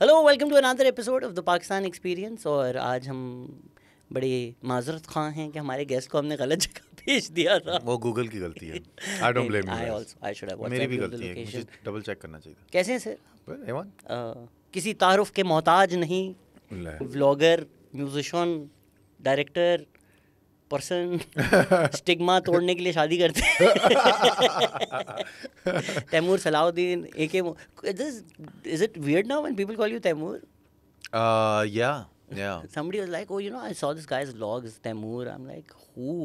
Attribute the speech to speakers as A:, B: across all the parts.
A: Hello welcome to another episode of the Pakistan experience. और आज हम बड़े माजरत खां हैं कि हमारे गेस्ट को हमने गलत जगह भेज दिया था।
B: वो गूगल की गलती है। I don't blame you
A: I
B: guys.
A: Also I should have
B: मेरी
A: व्हाट्सएप
B: भी
A: यू द
B: गलती है, मुझे
A: लोकेशन।
B: डबल चेक करना चाहिए
A: कैसे हैं सर?
B: था। एवन
A: किसी तारुफ के मोहताज नहीं,
B: ले
A: vlogger, musician, director, person, stigma तोड़ने के लिए शादी करते हैं। Taimur Salauddin AK. Is it weird now when people call you Taimur?
B: या
A: Somebody was like, "Oh, I saw this guy's vlogs, Taimoor." I'm like, "Who?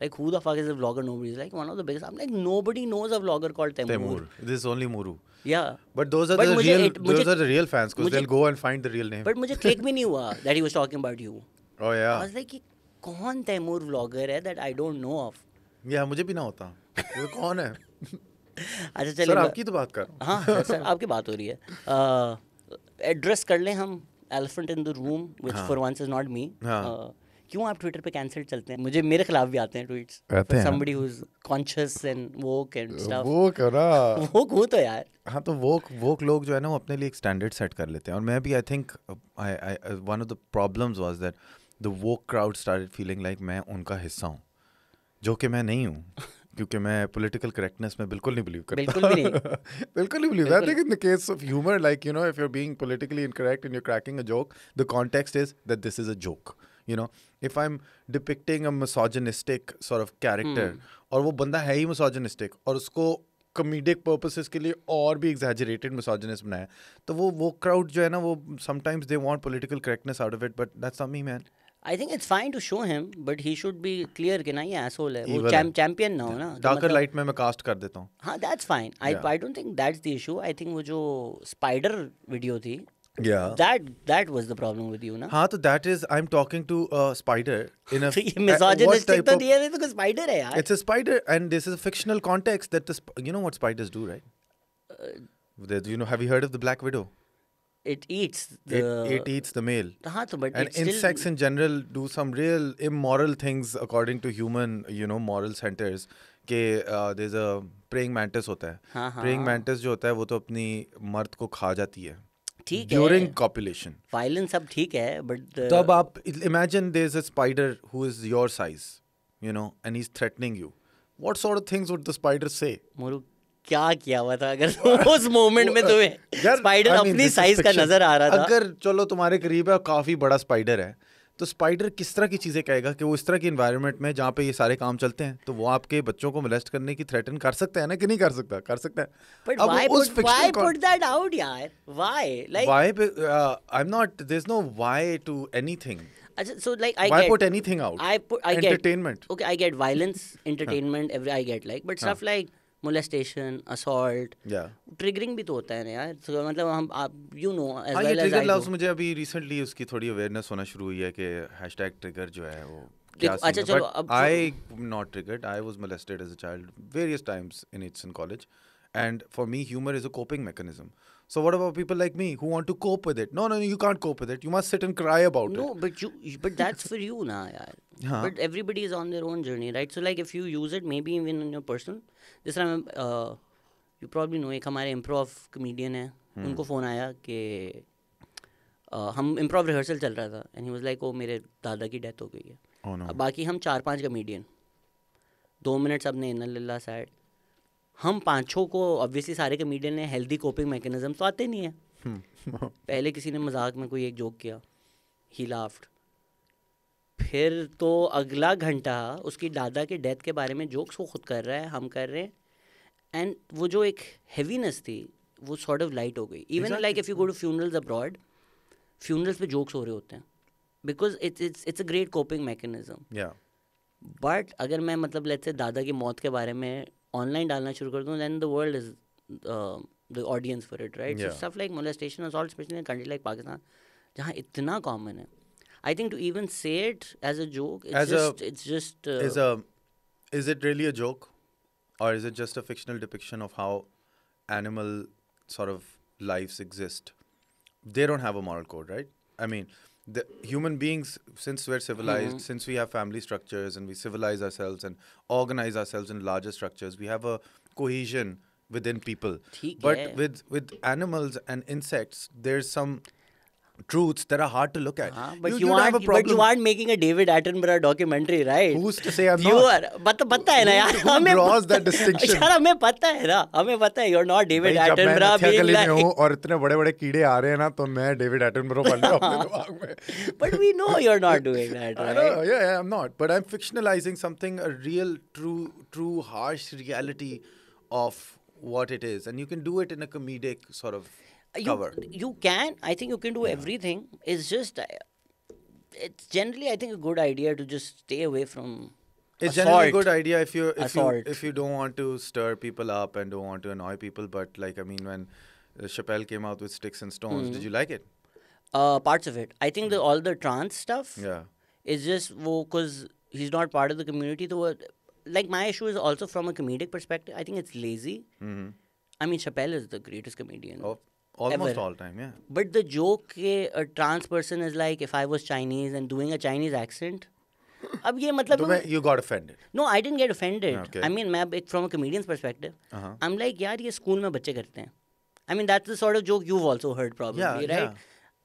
A: Like, who the fuck is a vlogger?" Nobody's like, one of the biggest. I'm like, nobody knows a vlogger called Taimoor.
B: Taimoor, this is only Mooroo,
A: Yeah.
B: but those are
A: But
B: the
A: मुझे
B: real
A: मुझे
B: those are the real fans because
A: मुझे
B: they'll go and find the real name.
A: but मुझे click भी नहीं हुआ that he was talking about you.
B: Oh
A: I
B: yeah,
A: was like, ये कौन Taimoor vlogger है that I don't know of?
B: yeah, मुझे भी ना होता वो कौन है।
A: अच्छा चलिए।
B: सर आपकी तो बात कर रहा हूँ।
A: हाँ सर आपकी बात हो रही है। एड्रेस कर लें हम elephant in the room which for once is not me.
B: हाँ।
A: क्यों आप ट्विटर पे कैंसिल चलते हैं? मुझे मेरे खिलाफ भी आते हैं ट्वीट्स।
B: आते हैं।
A: Somebody who is conscious and woke and stuff.
B: वो करा
A: वोक हूँ तो यार।
B: हाँ, तो वोक लोग जो है ना वो अपने लिए एक स्टैंडर्ड सेट कर लेते हैं। और मैं भी I think one of the problems was that the woke crowd started feeling like मैं उनका हिस्सा हूँ, जो कि मैं नहीं हूँ, क्योंकि मैं पॉलिटिकल करेक्टनेस में बिल्कुल नहीं बिलीव करता।
A: बिल्कुल भी नहीं।
B: बिल्कुल नहीं believe. I think in the case of humour, like you know, if you are being politically incorrect and you're cracking a joke, the context is that this is a joke. You know, if I'm depicting a misogynistic sort of character और वो बंदा है ही misogynistic और उसको comedic purposes के लिए और भी exaggerated misogynist बनाया, तो वो crowd जो है ना वो sometimes they want political correctness out of it, but that's not me, man.
A: I think it's fine to show him, but he should be clear कि ना ये asshole है। वो
B: Evil है।
A: चैंपियन ना हो ना। तो
B: Darker
A: मतलब
B: light में मैं cast कर देता हूँ।
A: हाँ that's fine. I
B: Yeah.
A: I don't think that's the issue. I think वो जो spider वीडियो थी
B: Yeah.
A: that was the problem with you ना।
B: हाँ, तो that is I'm talking to a spider in a
A: तो ये
B: what
A: misogynistic
B: type
A: तो
B: of-
A: नहीं है, ये तो कोई spider है यार।
B: It's a spider, and this is a fictional context that you know what spiders do, right? Have you heard of the black widow?
A: It eats the
B: It eats the male.
A: हाँ तो but
B: And
A: it's still
B: insects in general do some real immoral things according to human, moral centers. कि there's a praying mantis होता है।
A: हाँ, हाँ।
B: Praying mantis जो होता है वो तो अपनी मर्द को खा जाती है
A: ठीक
B: during
A: है।
B: copulation.
A: Violence सब ठीक है but
B: तब आप imagine there's a spider who is your size, and he's threatening you. What sort of things would the spider say?
A: Moru क्या किया हुआ था अगर उस मोमेंट में तुम्हें
B: यार,
A: स्पाइडर
B: I mean,
A: अपनी
B: this is
A: साइज का
B: fiction.
A: नजर आ रहा था?
B: अगर चलो तुम्हारे करीब है और काफी बड़ा स्पाइडर है, तो स्पाइडर किस तरह की चीजें कहेगा कि वो इस तरह की एनवायरनमेंट में जहाँ पे ये सारे काम चलते हैं, तो वो आपके बच्चों को मोलेस्ट करने की थ्रेटन कर सकता है ना कि नहीं कर सकता? कर सकता है।
A: But
B: अब
A: why
B: उस
A: put
B: fictional
A: put that out यार? Why? Like
B: why I'm not, there's no why to anything.
A: अच्छा, so like I
B: Why
A: get
B: put anything out?
A: I get
B: Entertainment.
A: Okay, I get violence, entertainment, every I get like, but stuff like molestation, assault,
B: Yeah.
A: triggering भी तो होता है ना यार। So, मतलब हम आप as
B: हाँ, ये
A: well as
B: trigger
A: I
B: loss
A: do.
B: मुझे अभी रिसेंटली उसकी थोड़ी अवेयरनेस होना शुरू हुई है कि हैशटैग ट्रिगर जो है वो क्या
A: देखो, अच्छा,
B: सीन है।
A: चलो,
B: बट
A: अब
B: I not triggered, I was molested as a child various times in it's in college, and for me humor is a coping mechanism. So what about people like me who want to cope with it? No, you can't cope with it. You must sit and cry about
A: No,
B: it.
A: but that's for you ना यार।
B: हाँ।
A: But everybody is on their own journey, right? So like if you use it maybe even in your personal, this time you probably know एक हमारे improv comedian है, उनको phone आया कि हम improv रिहर्सल चल रहा था and he was like, ओ मेरे दादा की डेथ हो गई है।
B: Oh no.
A: अब बाकी हम 4-5 कमेडियन 2 मिनट सबने इन्ना लिल्ला साइड, हम पाँचों को ऑब्वियसली सारे कमेडियन ने हेल्दी कोपिंग मैकेनिज्म तो आते नहीं है। पहले किसी ने मजाक में कोई एक जोक किया, ही लाफ्ड, फिर तो अगला घंटा उसकी दादा के डेथ के बारे में जोक्स वो खुद कर रहा है, हम कर रहे हैं, एंड वो जो एक हैवीनेस थी वो सॉर्ट ऑफ लाइट हो गई। Even like if you go to funerals abroad, funerals पे जोक्स हो रहे होते हैं because it's a great coping mechanism.
B: Yeah.
A: But अगर मैं मतलब लेट्स से दादा की मौत के बारे में ऑनलाइन डालना शुरू कर दूँ, then the world is the audience for it, right? So stuff like molestation, assault, specially in country like Pakistan जहाँ इतना कॉमन है, I think to even say it as a joke, it's just
B: Is it really a joke, or is it just a fictional depiction of how animal sort of lives exist? They don't have a moral code, right? I mean, the human beings, since we're civilized, since we have family structures and we civilize ourselves and organize ourselves in larger structures, we have a cohesion within people.
A: ठीक
B: But
A: है.
B: with animals and insects, there's some truths that are hard to look at.
A: हाँ, but
B: You don't have a
A: but you
B: problem.
A: aren't making a David Attenborough documentary, right?
B: Who's to say I'm
A: You
B: not?
A: are. पता है ना यार.
B: Who draws that distinction?
A: यार हमें पता है ना. हमें पता है. You're not David
B: भाई, जब मैं
A: Attenborough
B: नथिया
A: being
B: गली में
A: like.
B: हूँ और इतने बड़े बड़े कीड़े आ रहे हैं ना, तो मैं डेविड एटनबरो बन रहा हूँ अपने दिमाग में.
A: But we know you're not doing that,
B: I
A: right?
B: know, yeah, I'm not. But I'm fictionalizing something, a real, true, harsh reality of what it is. And you can do it in a comedic sort of cover.
A: You can. I think you can do everything. It's just, it's generally, I think, a good idea to just stay away from
B: It's
A: assault.
B: generally a good idea
A: Assault.
B: if you don't want to stir people up and don't want to annoy people. But like, I mean, when Chappelle came out with Sticks and Stones, did you like it?
A: Parts of it. I think all the trans stuff
B: Yeah.
A: is just because he's not part of the community. Like, my issue is also from a comedic perspective. I think it's lazy. I mean, Chappelle is the greatest comedian.
B: Almost
A: ever.
B: all time, yeah.
A: But the joke a trans person is like, if I was Chinese and doing a Chinese accent. अब ये मतलब
B: You got offended.
A: No, I didn't get offended.
B: Okay.
A: I mean, मैं from a comedian's perspective, I'm like, यार ये school में बच्चे करते हैं. I mean, that's the sort of joke you've also heard probably,
B: Yeah,
A: right?
B: yeah.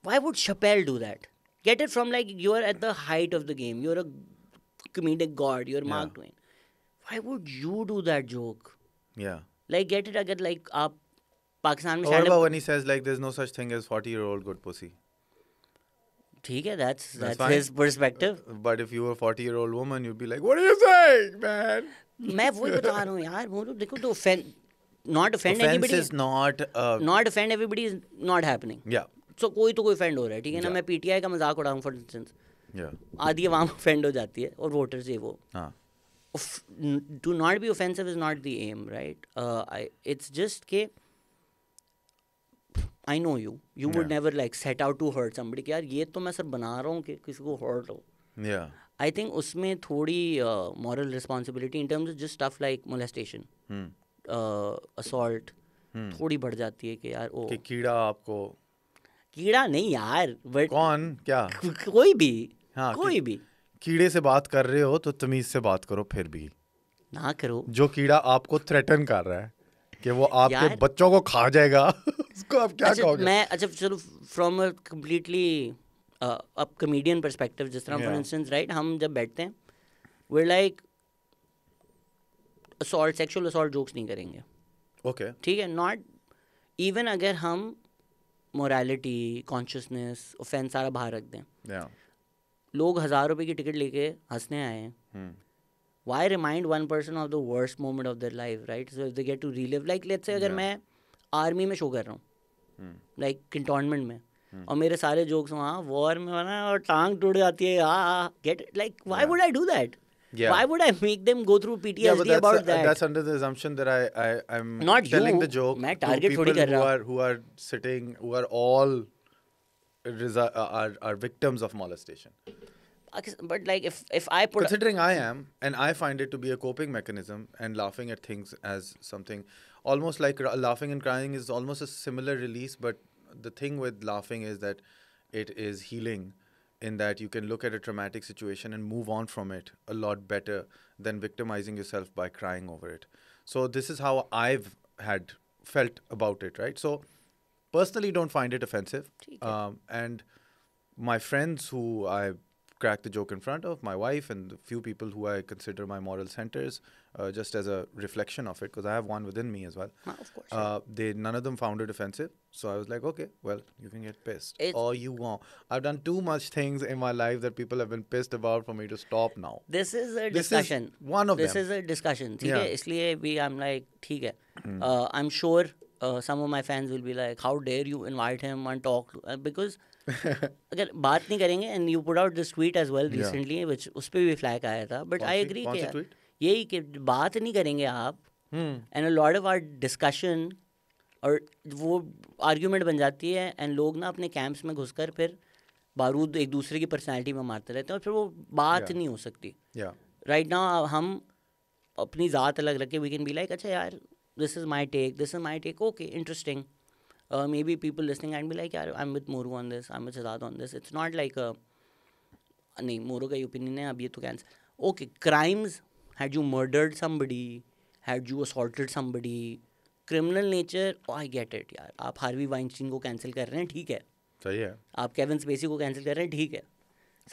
A: Why would Chappelle do that? Get it from like, you're at the height of the game. You're a comedic god. You're Mark Twain. Why would you do that joke?
B: Yeah.
A: Like, get it अगर like आप पाकिस्तान में
B: What
A: stand
B: about
A: up.
B: when he says like there's no such thing as 40-year-old good pussy?
A: ठीक है, that's
B: fine.
A: his perspective.
B: But if you were a 40-year-old woman, you'd be like, what are you saying, man?
A: मैं वही बता रहा हूँ यार. मोरू देखो तो not offend
B: Offense
A: anybody.
B: is not...
A: Not offend everybody is not happening.
B: Yeah.
A: So कोई तो कोई offend हो रहा है, ठीक है ना.
B: Yeah.
A: मैं PTI का मजाक उड़ाऊँ for instance.
B: Yeah.
A: आधी आवाम offend हो जाती है और voters ये वो.
B: हाँ.
A: To not be offensive is not the aim, right? It's just के I know you. You would never like set out to hurt somebody. कि यार ये तो मैं सर बना रहा हूँ कि किसी को hurt हो.
B: Yeah.
A: I think उसमें थोड़ी moral responsibility in terms of just stuff like molestation, assault, थोड़ी बढ़ जाती है कि यार ओ
B: कि कीड़ा आपको...
A: कीड़ा नहीं यार, but
B: कौन? क्या?
A: कोई भी.
B: हाँ,
A: कोई भी.
B: कीड़े से बात कर रहे हो तो तमीज से बात करो फिर भी.
A: ना करो.
B: जो कीड़ा आपको थ्रेटन कर रहा है कि वो आपके बच्चों को खा जाएगा, उसको आप क्या कहोगे?
A: अच्छा चलो from a completely a comedian perspective, जिस तरह for instance, right, हम जब बैठते हैं we're like sexual assault jokes नहीं करेंगे.
B: Okay.
A: ठीक है. Not even अगर हम morality, consciousness, offense सारा बाहर रख दें.
B: Yeah.
A: लोग 1000 रुपए की टिकट लेके हंसने आए हैं. Why remind one person of the worst moment of their life, right? So if they get to relive, like let's say अगर मैं आर्मी में शो कर रहा हूँ, like cantonment में, और मेरे सारे जोक्स वहाँ वॉर में बना और टांग टूट जाती है, get it? Like why would I do that?
B: Yeah.
A: Why would I make them go through PTSD about that?
B: That's under the assumption that I'm
A: Not
B: telling
A: you.
B: the joke
A: मैं
B: to
A: target
B: people
A: थोड़ी कर रहा हूँ.
B: who are sitting, who are all are victims of molestation.
A: But like if I put
B: Considering I am, and I find it to be a coping mechanism, and laughing at things as something almost like laughing and crying is almost a similar release, but the thing with laughing is that it is healing, in that you can look at a traumatic situation and move on from it a lot better than victimizing yourself by crying over it. So this is how I've felt about it, right? So personally don't find it offensive. And my friends who I crack the joke in front of, my wife and the few people who I consider my moral centers, just as a reflection of it, because I have one within me as well.
A: Of course.
B: None of them found it offensive. So I was like, okay, well, you can get pissed all you want. I've done too much things in my life that people have been pissed about for me to stop now.
A: This is a discussion.
B: This is one of them.
A: This is a discussion. ठीक है, इसलिए I'm like, ठीक है. I'm sure some of my fans will be like, how dare you invite him and talk to, because अगर बात नहीं करेंगे, and you put out this tweet as well recently, which उस पे भी flag आया था, but I agree कि यही कि बात नहीं करेंगे आप, and a lot of our discussion और वो argument बन जाती है, and लोग ना अपने camps में घुसकर फिर बारूद एक दूसरे की personality में मारते रहते हैं और फिर वो बात नहीं हो सकती. Right now हम अपनी ज़ात अलग रख के we can be like, अच्छा यार, this is my take, okay, interesting. Maybe people listening and be like, yeah, I'm with Mooroo on this, I'm with Shazad on this. It's not like नहीं, Mooroo का opinion है, अब ये तो cancel. Okay, crimes, had you murdered somebody, had you assaulted somebody, criminal nature, I get it यार, आप Harvey Weinstein को cancel कर रहे हैं, ठीक है,
B: सही है,
A: आप केविन स्पेसी को कैंसिल कर रहे हैं, ठीक है,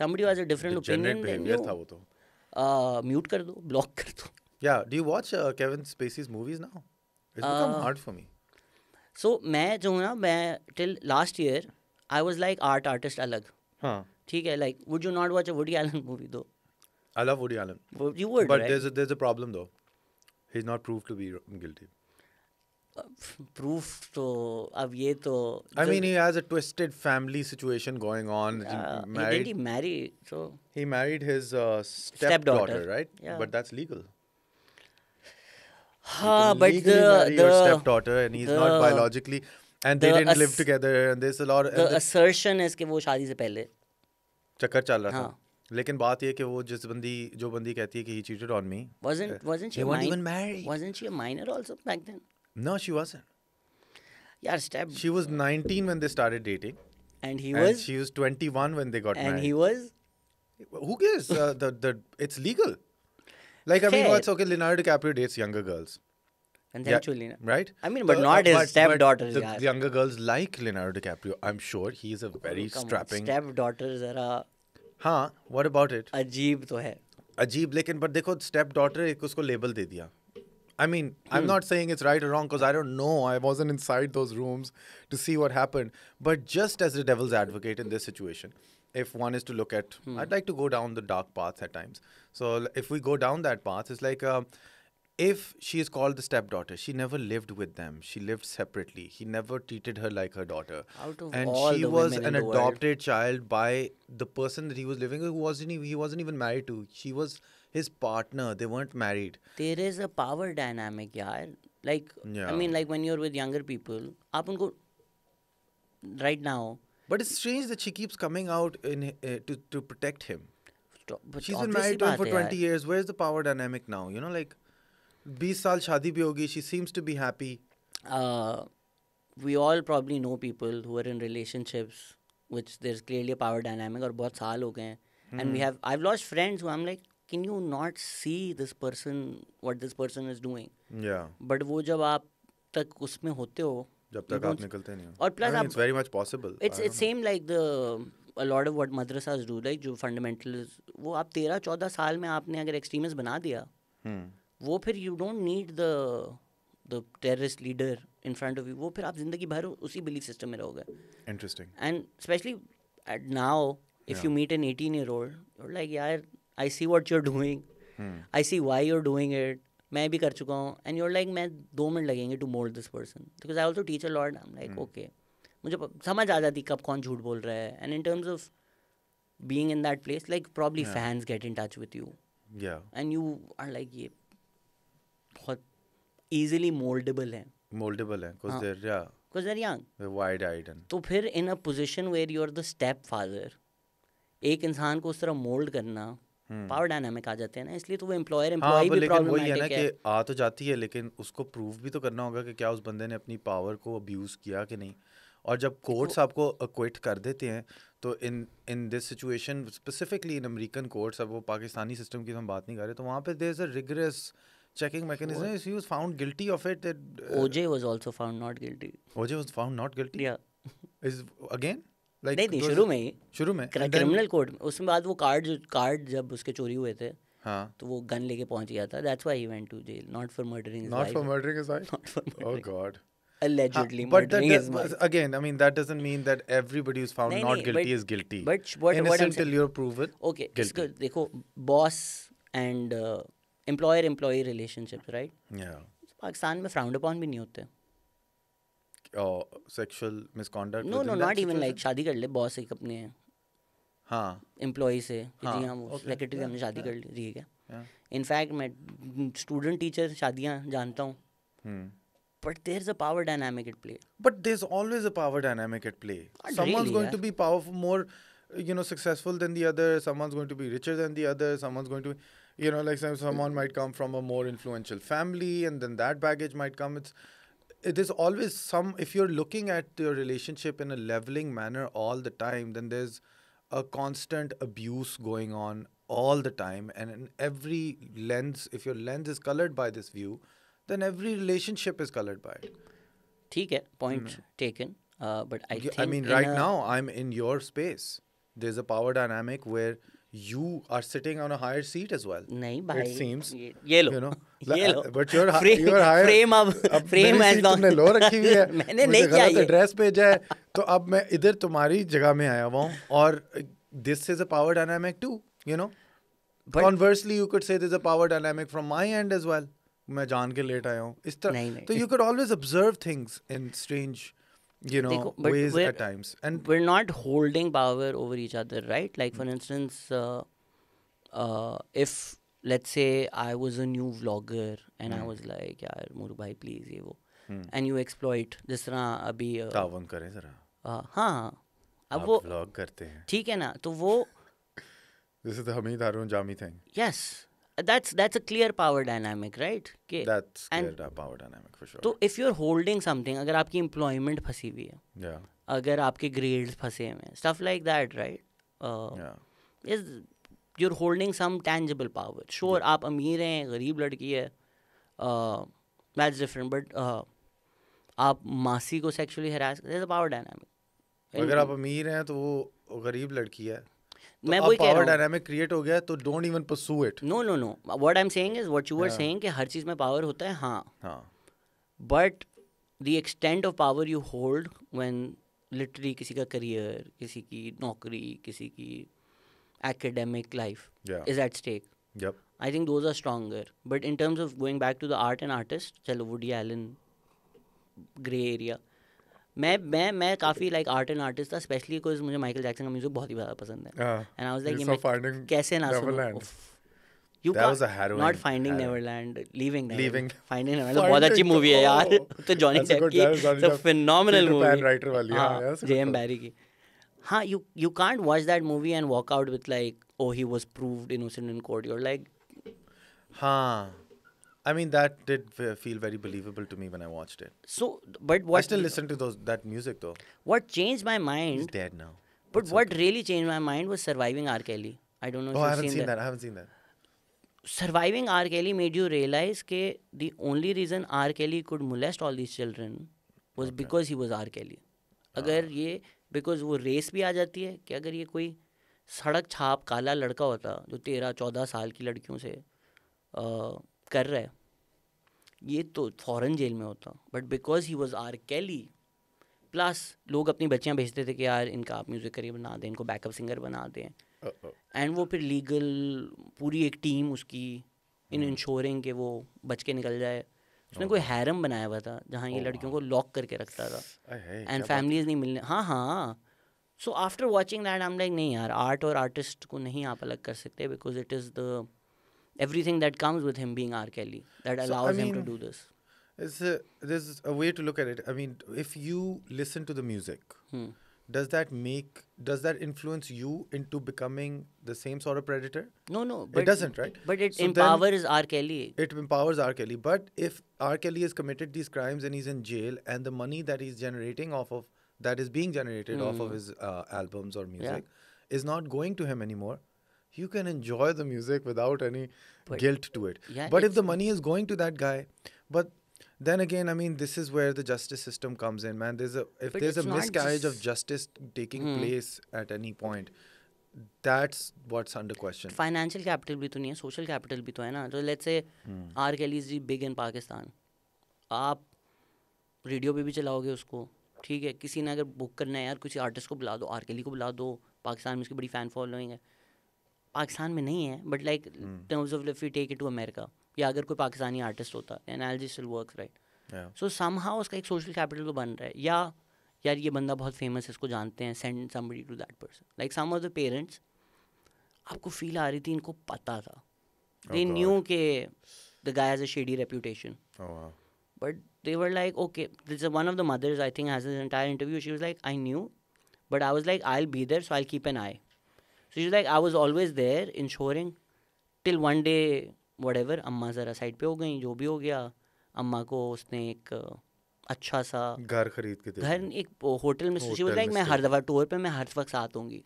A: somebody who has a different
B: degenerate
A: opinion, then
B: behaviour था वो तो.
A: म्यूट कर दो, ब्लॉक कर दो.
B: Yeah, do you watch Kevin Spacey's movies now? It's become hard for me.
A: सो मैं जो हूँ ना, मैं till last year I was like art artist अलग,
B: Huh.
A: ठीक है, like would you not watch a Woody Allen movie though?
B: I love Woody Allen.
A: You would,
B: But
A: right?
B: there's a problem though. He's not proved to be guilty.
A: Proof तो अब ये तो
B: I mean, he has a twisted family situation going on.
A: didn't he marry? So
B: He married his stepdaughter,
A: Stepdaughter.
B: right?
A: Yeah.
B: But that's legal.
A: हाँ, but
B: legally marry your
A: the
B: stepdaughter, and he's not biologically, and they didn't live together, and there's a lot.
A: the assertion is कि वो शादी से पहले
B: चक्कर चल रहा था.
A: हाँ.
B: लेकिन बात ये कि वो जो बंदी कहती है कि he cheated on me.
A: wasn't she
B: They
A: a
B: weren't even married.
A: wasn't she a minor also back then?
B: No, she wasn't.
A: यार step,
B: She was 19 when they started dating,
A: and he
B: and
A: was
B: she was 21 when they got
A: and
B: married.
A: he was
B: Who cares? It's legal. Like, I mean,
A: Okay.
B: what's okay? Leonardo DiCaprio dates younger girls,
A: consensually na.
B: right?
A: I mean, but not his stepdaughters,
B: The
A: yaar.
B: younger girls like Leonardo DiCaprio. I'm sure he's a very
A: Come on,
B: strapping.
A: stepdaughter जरा
B: हाँ, what about it?
A: अजीब तो है.
B: अजीब, लेकिन but देखो stepdaughter एक उसको label दे दिया. I mean, I'm not saying it's right or wrong because I don't know. I wasn't inside those rooms to see what happened. But just as the devil's advocate in this situation, if one is to look at, I'd like to go down the dark path at times. So if we go down that path, it's like if she is called the stepdaughter, she never lived with them. She lived separately. He never treated her like her daughter.
A: Out of
B: And
A: all
B: she
A: the
B: was
A: women
B: an
A: in the world.
B: adopted child by the person that he was living with, he wasn't even married to. She was his partner. They weren't married.
A: There is a power dynamic, यार. Like,
B: Yeah.
A: I mean, like when you're with younger people, आप उनको right now.
B: But it's strange that she keeps coming out in to protect him.
A: But
B: She's been
A: obvious
B: married to him
A: बात
B: for
A: है
B: 20
A: यार.
B: years. Where's the power dynamic now? You know, like 20 साल शादी भी होगी. She seems to be happy.
A: We all probably know people who are in relationships which there's clearly a power dynamic और बहुत साल हो गए हैं. And I've lost friends who I'm like, can you not see this person, what this person is doing?
B: Yeah.
A: But वो जब आप तक उसमें होते हो,
B: जब तक आप निकलते नहीं हो.
A: और plus
B: I mean,
A: आप,
B: it's very much possible.
A: it's same like a lot of what madrasas do, like जो fundamentals, वो आप 13-14 साल में आपने अगर extremist बना दिया, वो फिर you don't need the terrorist leader in front of you, वो फिर आप जिंदगी भर उसी belief system में रहोगे.
B: Interesting.
A: And especially at now, if you meet an 18-year-old, you're like, यार, I see what you're doing, I see why you're doing it, मैं भी कर चुका हूँ, and you're like, मैं 2 मिनट लगेंगे to mold this person, because I also teach a lot. I'm like, okay, मुझे समझ आ जाती कब कौन झूठ बोल रहा है. And in terms of being in that place, like probably fans get in touch with you,
B: Yeah.
A: and you are like, ये बहुत easily moldable है,
B: Moldable है. Because
A: they're young.
B: they're wide-eyed and.
A: तो फिर in a position where you're the stepfather, एक इंसान को उस तरह मोल्ड करना, पावर डायनामिक आ जाते हैं ना, इसलिए तो वो एम्प्लॉयर एम्प्लॉय भी
B: लेकिन वही है ना
A: प्रॉब्लमेटिक है.
B: कि आ तो जाती है, लेकिन उसको प्रूव भी तो करना होगा कि क्या उस बंदे ने अपनी पावर को अब्यूज़ किया कि नहीं. और जब कोर्ट्स आपको अक्विट कर देते हैं, तो in this situation specifically in American courts, अब वो पाकिस्तानी सिस्टम की हम बात नहीं कर रहे, तो वहाँ पे there is a rigorous checking mechanism. If he was found guilty of it, that
A: OJ was also found not guilty.
B: OJ was found not guilty.
A: Yeah.
B: Is again like
A: नहीं शुरू में ही,
B: शुरू में
A: क्रिमिनल कोर्ट में. उसके बाद वो card जब उसके चोरी हुए थे,
B: हाँ,
A: तो वो गन लेके पहुंच गया था. That's why he went to jail, not for murdering his
B: not
A: wife.
B: for murdering his wife.
A: Not for
B: Oh
A: murdering.
B: God.
A: Allegedly
B: But
A: murdering his wife.
B: again, I mean, that doesn't mean that everybody who's found
A: नहीं,
B: not
A: नहीं,
B: guilty is guilty.
A: But what I'm
B: Innocent till
A: saying,
B: you're proven
A: okay,
B: guilty.
A: देखो, boss and employer-employee relationships, right?
B: Yeah.
A: Pakistan में frowned upon भी नहीं होते.
B: Sexual misconduct.
A: No,
B: within
A: no,
B: that
A: not even like
B: situation?
A: शादी कर ले boss एक अपने
B: हाँ.
A: एम्प्लॉय से कि
B: हाँ,
A: जी हम
B: okay,
A: सेक्रेटरी
B: yeah,
A: हमने शादी
B: yeah.
A: कर ली, ठीक है.
B: Yeah.
A: इनफैक्ट मैं स्टूडेंट टीचर शादियाँ जानता हूँ, but there is a power dynamic at play.
B: But there's always a power dynamic at play.
A: Not
B: Someone's
A: really,
B: going
A: yeah.
B: to be powerful, more, successful than the other. Someone's going to be richer than the other. Someone's going to, like someone might come from a more influential family, and then that baggage might come. It is always some. If you're looking at your relationship in a leveling manner all the time, then there's a constant abuse going on all the time, and in every lens, if your lens is colored by this view, then every relationship is colored by it.
A: ठीक है, point taken. But I think
B: I mean, right now I'm in your space. There's a power dynamic where you are sitting on a higher seat as well.
A: नहीं भाई,
B: It seems,
A: ये लो,
B: you know,
A: ये लो.
B: but you're higher.
A: Frame अब frame
B: मेरी
A: as
B: seat
A: long
B: तुमने लो रखी हुई है.
A: मैंने
B: मुझे
A: नहीं किया
B: गलत
A: ये.
B: एड्रेस भेजा है, तो अब मैं इधर तुम्हारी जगह में आया हुआ हूँ. और this is a power dynamic too, you know.
A: But
B: Conversely, you could say there's a power dynamic from my end as well. मैं जान के लेट आया हूँ. इस तरह.
A: नहीं.
B: So you could always observe things in strange, you know,
A: देखो, but
B: ways at times. And
A: we're not holding power over each other, right? Like for instance, if let's say I was a new vlogger and I was like, यार मोरू भाई please ये वो, and you exploit, जिस तरह अभी
B: तावन करें जरा.
A: हाँ, अब
B: आप
A: वो
B: vlog करते हैं.
A: ठीक है ना, तो वो
B: This is the Hamid Harun Jami thing.
A: yes, that's a clear power dynamic, right? कि
B: That's clear power dynamic for sure.
A: तो if you're holding something, अगर आपकी employment फंसी हुई है,
B: Yeah.
A: अगर आपके grades फंसे हुए हैं, stuff like that, right?
B: Yeah.
A: is you're holding some tangible power. Sure, आप अमीर हैं, गरीब लड़की है, that's different. But आप मासी को sexually harass, there's a power dynamic.
B: अगर आप अमीर हैं तो वो गरीब लड़की है.
A: मैं
B: तो
A: वही
B: अब
A: कह रहा
B: power
A: हूँ.
B: dynamic create हो गया तो don't even pursue it.
A: No. What I'm saying is what you were saying कि हर चीज़ में power होता है, हाँ.
B: हाँ.
A: But the extent of power you hold when literally किसी का career, किसी की नौकरी, किसी की academic life is at stake.
B: Yep.
A: I think those are stronger. But in terms of going back to the art and artist, चलो Woody Allen, grey area. मैं काफ़ी like art and artist था, especially because मुझे Michael Jackson का music बहुत ही ज़्यादा पसंद है. And I was like, ये मैं कैसे ना सुनूं? You
B: that was a harrowing.
A: Not Finding Neverland, Leaving Neverland. Finding Neverland
B: Finding,
A: बहुत अच्छी मूवी है यार. तो जॉनी डेप की it's a phenomenal movie.
B: Writer वाली.
A: हाँ, J.M. Barrie की. हाँ, you can't watch that movie and walk out with like, oh, he was proved innocent in court. You're like,
B: हाँ. I mean, that did feel very believable to me when I watched it.
A: So, but what?
B: I still listen to that music though.
A: What changed my mind?
B: He's dead now.
A: But what really changed my mind was Surviving R. Kelly. I don't know if
B: I
A: you've
B: haven't
A: seen that.
B: I haven't seen that.
A: Surviving R. Kelly made you realize that the only reason R. Kelly could molest all these children was because he was R. Kelly. अगर ये because वो race भी आ जाती है कि अगर ये कोई सड़क छाप काला लड़का होता जो 13-14 साल की लड़कियों से कर रहा है, ये तो फॉरेन जेल में होता. But because he was R Kelly, plus लोग अपनी बच्चियाँ भेजते थे कि यार इनका आप म्यूज़िक करियर बना दें, इनको बैकअप सिंगर बना दें. एंड वो फिर लीगल पूरी एक टीम उसकी इन इंश्योरिंग के वो बच के निकल जाए. उसने कोई हैरम बनाया हुआ था जहाँ ये लड़कियों को लॉक करके रखता था एंड फैमिलीज नहीं मिलने. हाँ. So after watching that I am like, नहीं यार, आर्ट और आर्टिस्ट को नहीं आप अलग कर सकते because it is the everything that comes with him being R. Kelly that allows him to do this.
B: There's a way to look at it. I mean, if you listen to the music, does that influence you into becoming the same sort of predator?
A: No,
B: but it doesn't, right?
A: But it empowers R. Kelly.
B: It empowers R. Kelly. But if R. Kelly has committed these crimes and he's in jail, and the money that he's generating that is being generated off of his albums or music is not going to him anymore, you can enjoy the music without any guilt to it. But if the money is going to that guy, but then again, I mean, this is where the justice system comes in, man. If there's a miscarriage of justice taking place at any point, that's what's under question.
A: Financial capital भी तो नहीं है, social capital भी तो है ना. तो let's say R. Kelly is big in Pakistan. आप रेडियो पे भी चलाओगे उसको, ठीक है. किसी ने अगर बुक करना है, यार किसी आर्टिस्ट को बुला दो, R. Kelly को बुला दो, पाकिस्तान में उसकी बड़ी फ़ैन फॉलोइंग है. पाकिस्तान में नहीं है, but like terms of if you take it to America, या अगर कोई पाकिस्तानी आर्टिस्ट होता and L G still works, right. So somehow उसका एक सोशल कैपिटल तो बन रहा है. या यार ये बंदा बहुत फेमस है, इसको जानते हैं, send somebody to that person. Like some of the parents, आपको फील आ रही थी इनको पता था, दे न्यू के the guy has a shady reputation, but they were like okay. This one of the mothers I think has this entire interview, she was like I knew but I was like I will be there so I will keep an eye. So she's like, I was always there ensuring till one day whatever, अम्मा ज़रा side पे हो गई, जो भी हो गया, अम्मा को उसने एक अच्छा सा
B: घर खरीद के
A: घर एक होटल में. शी वाज लाइक, मैं हर दफ़ा टूर पे मैं हर वक्त साथ होंगी.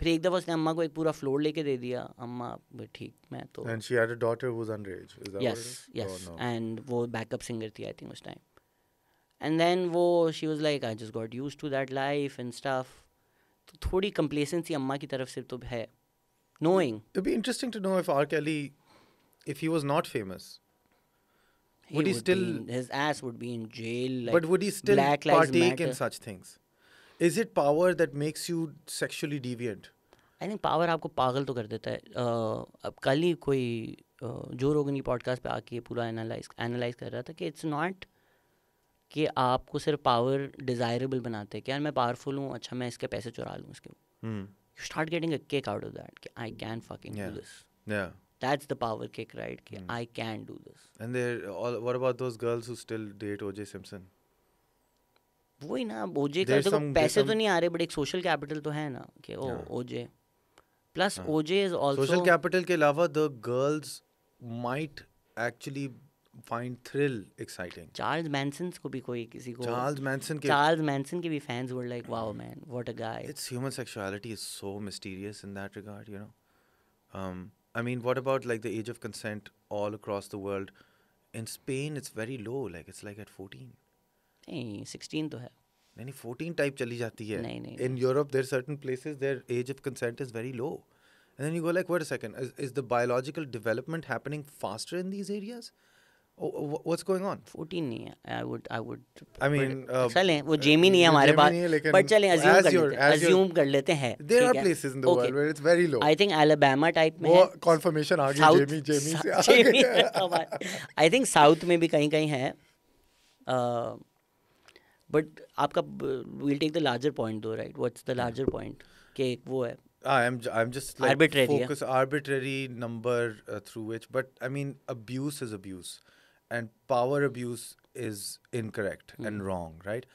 A: फिर एक दफ़ा उसने अम्मा को एक पूरा फ्लोर लेके दे दिया. अम्मा ठीक मैं तो.
B: And she had a daughter who was underage. Is that
A: yes,
B: what it is?
A: yes.
B: Oh, no.
A: And वो बैकअप सिंगर थी आई थिंक उस टाइम. And then वो she was like I just got used to that life and stuff. तो थोड़ी complacency अम्मा की तरफ से तो है. Knowing.
B: It'd be interesting to know if R. Kelly, if he was not famous, would he still...
A: his ass would be in jail. Like,
B: but would he still
A: Black Lives
B: partake
A: Matter.
B: in such things? Is it power that makes you sexually deviant?
A: I think power आपको पागल तो कर देता है. अब कल ही कोई जो रोगन की पॉडकास्ट पे आके पूरा एनालाइज कर रहा था कि इट्स नॉट कि आपको सिर्फ पावर डिज़ायरेबल बनाते हैं कि यार मैं पावरफुल हूँ, अच्छा मैं इसके पैसे चुरा लूँ इसके. You start getting a kick out of that कि I can fucking do this.
B: Yeah.
A: That's the power kick right कि I can do this.
B: And what about those girls who still date O.J. Simpson?
A: वही ना ओजे का
B: There's
A: देखो
B: some-
A: पैसे
B: there's
A: तो
B: some-
A: नहीं आ रहे बट एक सोशल कैपिटल तो है ना कि ओ ओजे प्लस ओजे इज
B: Social
A: ऑल्सो.
B: capital के अलावा the girls might actually find thrill exciting.
A: Charles Manson को भी कोई किसी को
B: Charles Manson के...
A: चार्ल्स मैनसन के भी fans were like wow man what a guy.
B: Its human sexuality is so mysterious in that regard, you know. I mean, what about like the age of consent all across the world? In Spain, it's very low. Like it's like at 14.
A: नहीं 16 तो है.
B: नहीं 14 type चली जाती है.
A: नहीं.
B: In Europe, there are certain places their age of consent is very low. And then you go like, wait a second, is the biological development happening faster in these areas? What's going on?
A: 14 नहीं है. I would
B: I mean,
A: चलें वो Jamie नहीं है हमारे पास but चलें assume कर लेते हैं.
B: There are places in the world where it's very low.
A: I think Alabama type में
B: वो
A: है.
B: confirmation आ गई जेमी से आ गई.
A: आई थिंक साउथ में भी कहीं कहीं है. बट आपका we'll take the larger point though, right? What's the larger point? कि वो है
B: I'm just like
A: arbitrary,
B: arbitrary number through which, but I mean abuse is abuse, and power abuse is incorrect and wrong, right?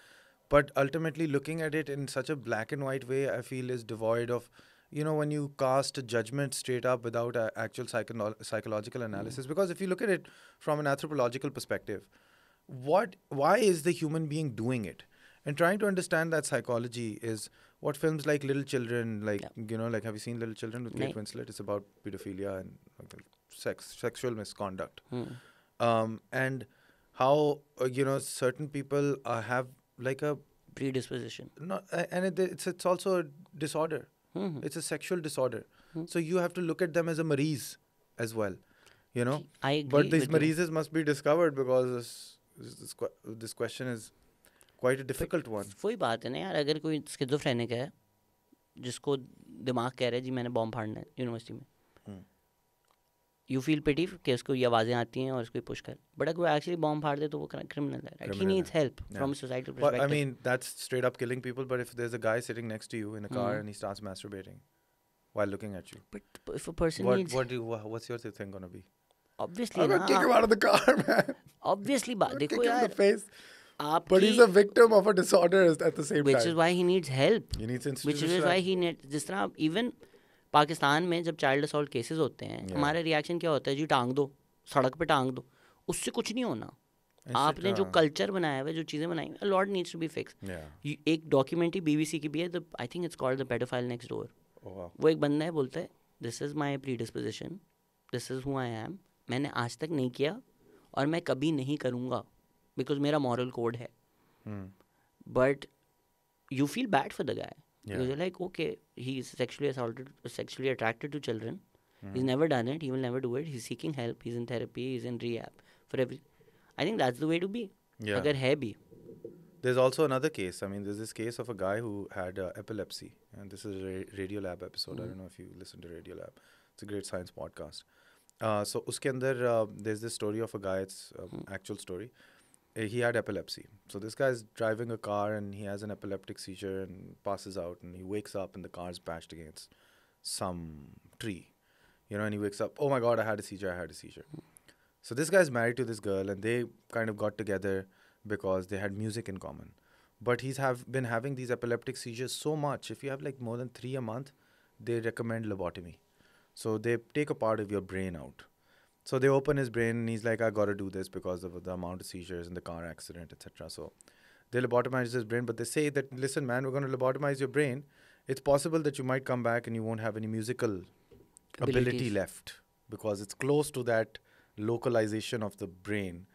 B: But ultimately, looking at it in such a black and white way, I feel is devoid of, you know, when you cast a judgment straight up without actual psychological analysis. Because if you look at it from an anthropological perspective, why is the human being doing it? And trying to understand that psychology is what films like Little Children, like, you know, like, have you seen Little Children with Kate Winslet? It's about pedophilia and sexual misconduct. And how, you know, certain people have like a
A: predisposition.
B: No, and it's also a disorder. It's a sexual disorder. So you have to look at them as a mariz as well, you know.
A: I agree.
B: But these marizes must be discovered because this question is quite a difficult one.
A: वही बात है ना यार, अगर कोई schizophrenic है जिसको दिमाग कह रहा है जी मैंने बॉम्ब फाड़ना है यूनिवर्सिटी में, यू फील पिटी कि उसको ये आवाज़ें आती हैं और उसको पुश कर. बट अगर वो एक्चुअली बॉम्ब फाड़ दे तो वो क्रिमिनल है, right? He needs help from societal perspective.
B: I mean, that's straight up killing people. But if there's a guy sitting next to you in a car and he starts masturbating while looking at you,
A: but if a person needs,
B: what's your thing gonna be?
A: Obviously,
B: I'm gonna kick him out of the car, man.
A: Obviously, देखो
B: यार. Kick him in the face.
A: But
B: he's a victim of a disorder at the same time.
A: Which is why he needs help.
B: He needs
A: Which is why he needs. जिस तरह even Pakistan में जब child assault cases होते हैं, हमारा reaction क्या होता है जी? टांग दो, सड़क पे टांग दो. उससे कुछ नहीं होना. आपने जो कल्चर बनाया हुआ है, जो चीज़ें बनाई हुई, lot needs to be fix. एक डॉक्यूमेंट्री BBC की भी है, I think it's called the paedophile next door. वो एक बंदा है, बोलता है this is my predisposition, this is who I am. मैंने आज तक नहीं किया और मैं कभी नहीं करूँगा बिकॉज मेरा मॉरल कोड है. But you feel bad for the guy. Because you're like, okay, he's sexually assaulted, sexually attracted to children. He's never done it. He will never do it. He's seeking help. He's in therapy. He's in rehab for every. I think that's the way to be.
B: Yeah.
A: Agar hai bhi.
B: There's also another case. I mean, there's this case of a guy who had epilepsy, and this is a Radiolab episode. I don't know if you listen to Radiolab. It's a great science podcast. So, uske andar there's this story of a guy. It's actual story. He had epilepsy. So this guy's driving a car and he has an epileptic seizure and passes out, and he wakes up and the car's bashed against some tree. You know, and he wakes up, oh my God, I had a seizure. So this guy's married to this girl, and they kind of got together because they had music in common. But he's been having these epileptic seizures so much. If you have like more than 3 a month, they recommend lobotomy. So they take a part of your brain out. So they open his brain and he's like, I got to do this because of the amount of seizures and the car accident, etc. So they lobotomize his brain, but they say that, listen, man, we're going to lobotomize your brain it's possible that you might come back and you won't have any musical ability
A: Abilities.
B: left because it's close to that localization of the brain.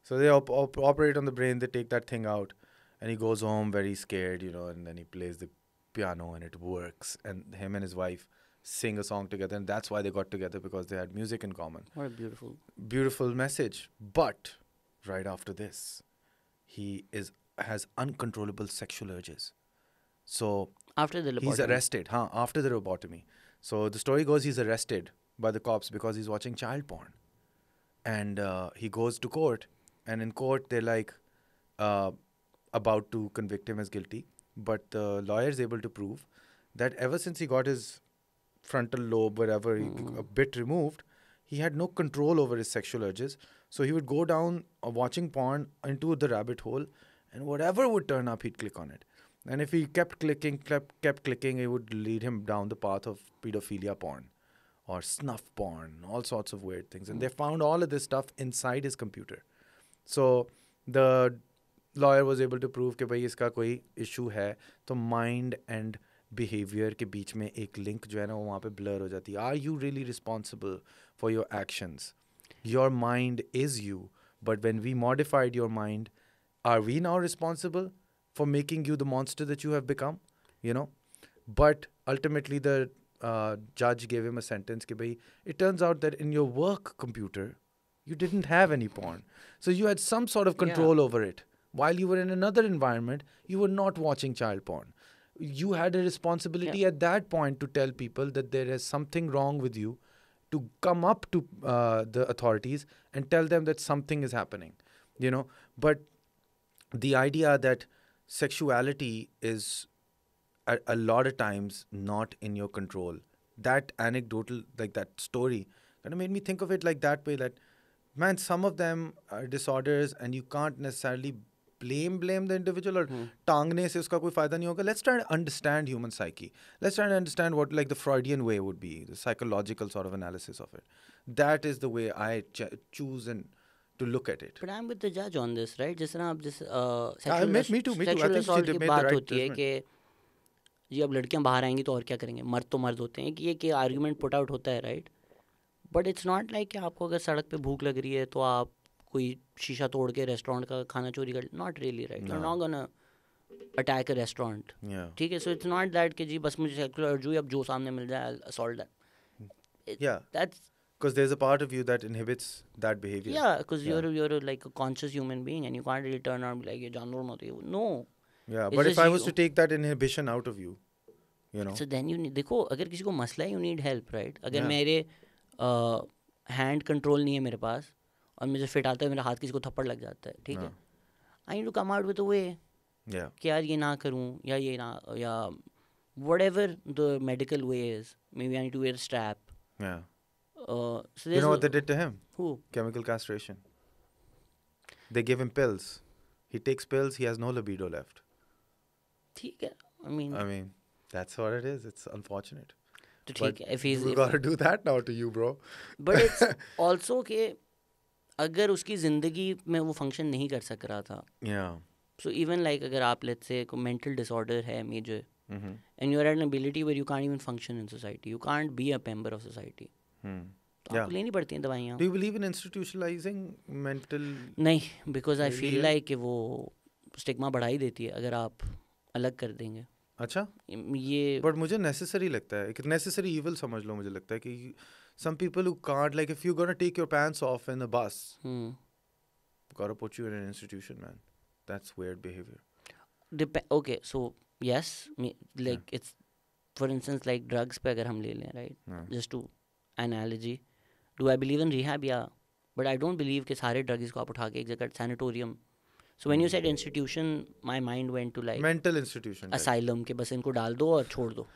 B: So they operate on the brain, they take that thing out, and he goes home very scared, and then he plays the piano and it works. And him and his wife sing a song together, and that's why they got together, because they had music in common.
A: What a beautiful.
B: Beautiful message. But right after this, he has uncontrollable sexual urges. So
A: After the
B: he's
A: lobotomy.
B: arrested, after the lobotomy. So the story goes he's arrested by the cops because he's watching child porn. And he goes to court, and in court they're like about to convict him as guilty. But the lawyer is able to prove that ever since he got his frontal lobe, wherever, a bit removed, he had no control over his sexual urges. So he would go down watching porn into the rabbit hole, and whatever would turn up, he'd click on it. And if he kept clicking, it would lead him down the path of pedophilia porn or snuff porn, all sorts of weird things. And they found all of this stuff inside his computer. So the lawyer was able to prove कि भाई इसका कोई issue है, तो mind and behavior के बीच में एक link जो है ना वो वहाँ पे blur हो जाती है. Are you really responsible for your actions? Your mind is you, but when we modified your mind, are we now responsible for making you the monster that you have become? But ultimately the judge gave him a sentence कि भाई, it turns out that in your work computer, you didn't have any porn. So you had some sort of control over it. While you were in another environment, you were not watching child porn. You had a responsibility at that point to tell people that there is something wrong with you, to come up to the authorities and tell them that something is happening, But the idea that sexuality is a lot of times not in your control, that anecdotal, like that story, kind of made me think of it like that way, that, man, some of them are disorders and you can't necessarily blame the individual, or टांगने से उसका कोई फायदा नहीं होगा. Let's try to understand human psyche. Let's try to understand what like the Freudian way would be, the psychological sort of analysis of it. That is the way I choose and to look at it.
A: But I'm with the judge on this, right? जिस तरह आप जिस
B: Me too. I
A: sexual
B: think
A: assault
B: she
A: की
B: made the
A: बात
B: right
A: होती है कि जी अब लड़कियां बाहर आएंगी तो और क्या करेंगे, मर्द तो मर्द होते हैं, कि ये क्या आर्गुमेंट पुट आउट होता है, right? But it's not like कि आपको अगर सड़क पे भूख लग रही है तो आप कोई शीशा तोड़ के रेस्टोरेंट का खाना चोरी कर, not really, right? You are not gonna attack a restaurant, ठीक है? सो इट्स नॉट दैट कि जी बस मुझे सेक्सुअल अर्ज हुई, अब जो सामने मिल जाए assault that. That's
B: because there's a part of you that inhibits that behavior.
A: Yeah, because you're like a conscious human being and you can't really turn around and be like ये जानवर मत हो. No.
B: Yeah, but if I was to take that inhibition out of you,
A: So then you need, देखो अगर किसी को मसला है, you need help, right? अगर मेरे hand control नहीं है मेरे पास और मुझे फिट आता है, मेरा हाथ किसी को थप्पड़ लग जाता है, ठीक है? I need to come out with a way. कि यार ये ना करूँ, या ये ना, या whatever the medical way is. Maybe I need to wear a strap.
B: Yeah.
A: So
B: you know what they did to him?
A: Who?
B: Chemical castration. They give him pills. He takes pills, he has no libido left.
A: ठीक है. I mean,
B: that's what it is. It's unfortunate.
A: तो ठीक है. If he's,
B: we gotta do that now to you, bro.
A: But it's also कि अगर उसकी ज़िंदगी में वो फंक्शन नहीं कर सक रहा था.
B: Yeah.
A: So even like अगर आप let's say कोई mental disorder है major, and you're at an ability where you can't even function in society, you can't be a member of society. तो आपको लेनी पड़ती हैं दवाइयाँ.
B: Do you believe in institutionalizing mental?
A: नहीं, because I feel like कि वो स्टिग्मा बढ़ा ही देती है अगर आप अलग कर देंगे.
B: अच्छा,
A: ये
B: बट मुझे नेसेसरी लगता है, एक नेसेसरी इविल समझ लो. मुझे लगता है कि some people who can't, like if you're gonna take your pants off in a bus, gotta put you in an institution, man. That's weird behavior.
A: Okay, so yes, like it's, for instance, like drugs पे अगर हम ले लें, right? Just to analogy, do I believe in rehab? Yeah, but I don't believe कि सारे drugs को आप उठा के एक जगह sanatorium. So when you said institution, my mind went to like
B: mental institution,
A: asylum के बस इनको डाल दो और छोड़ दो.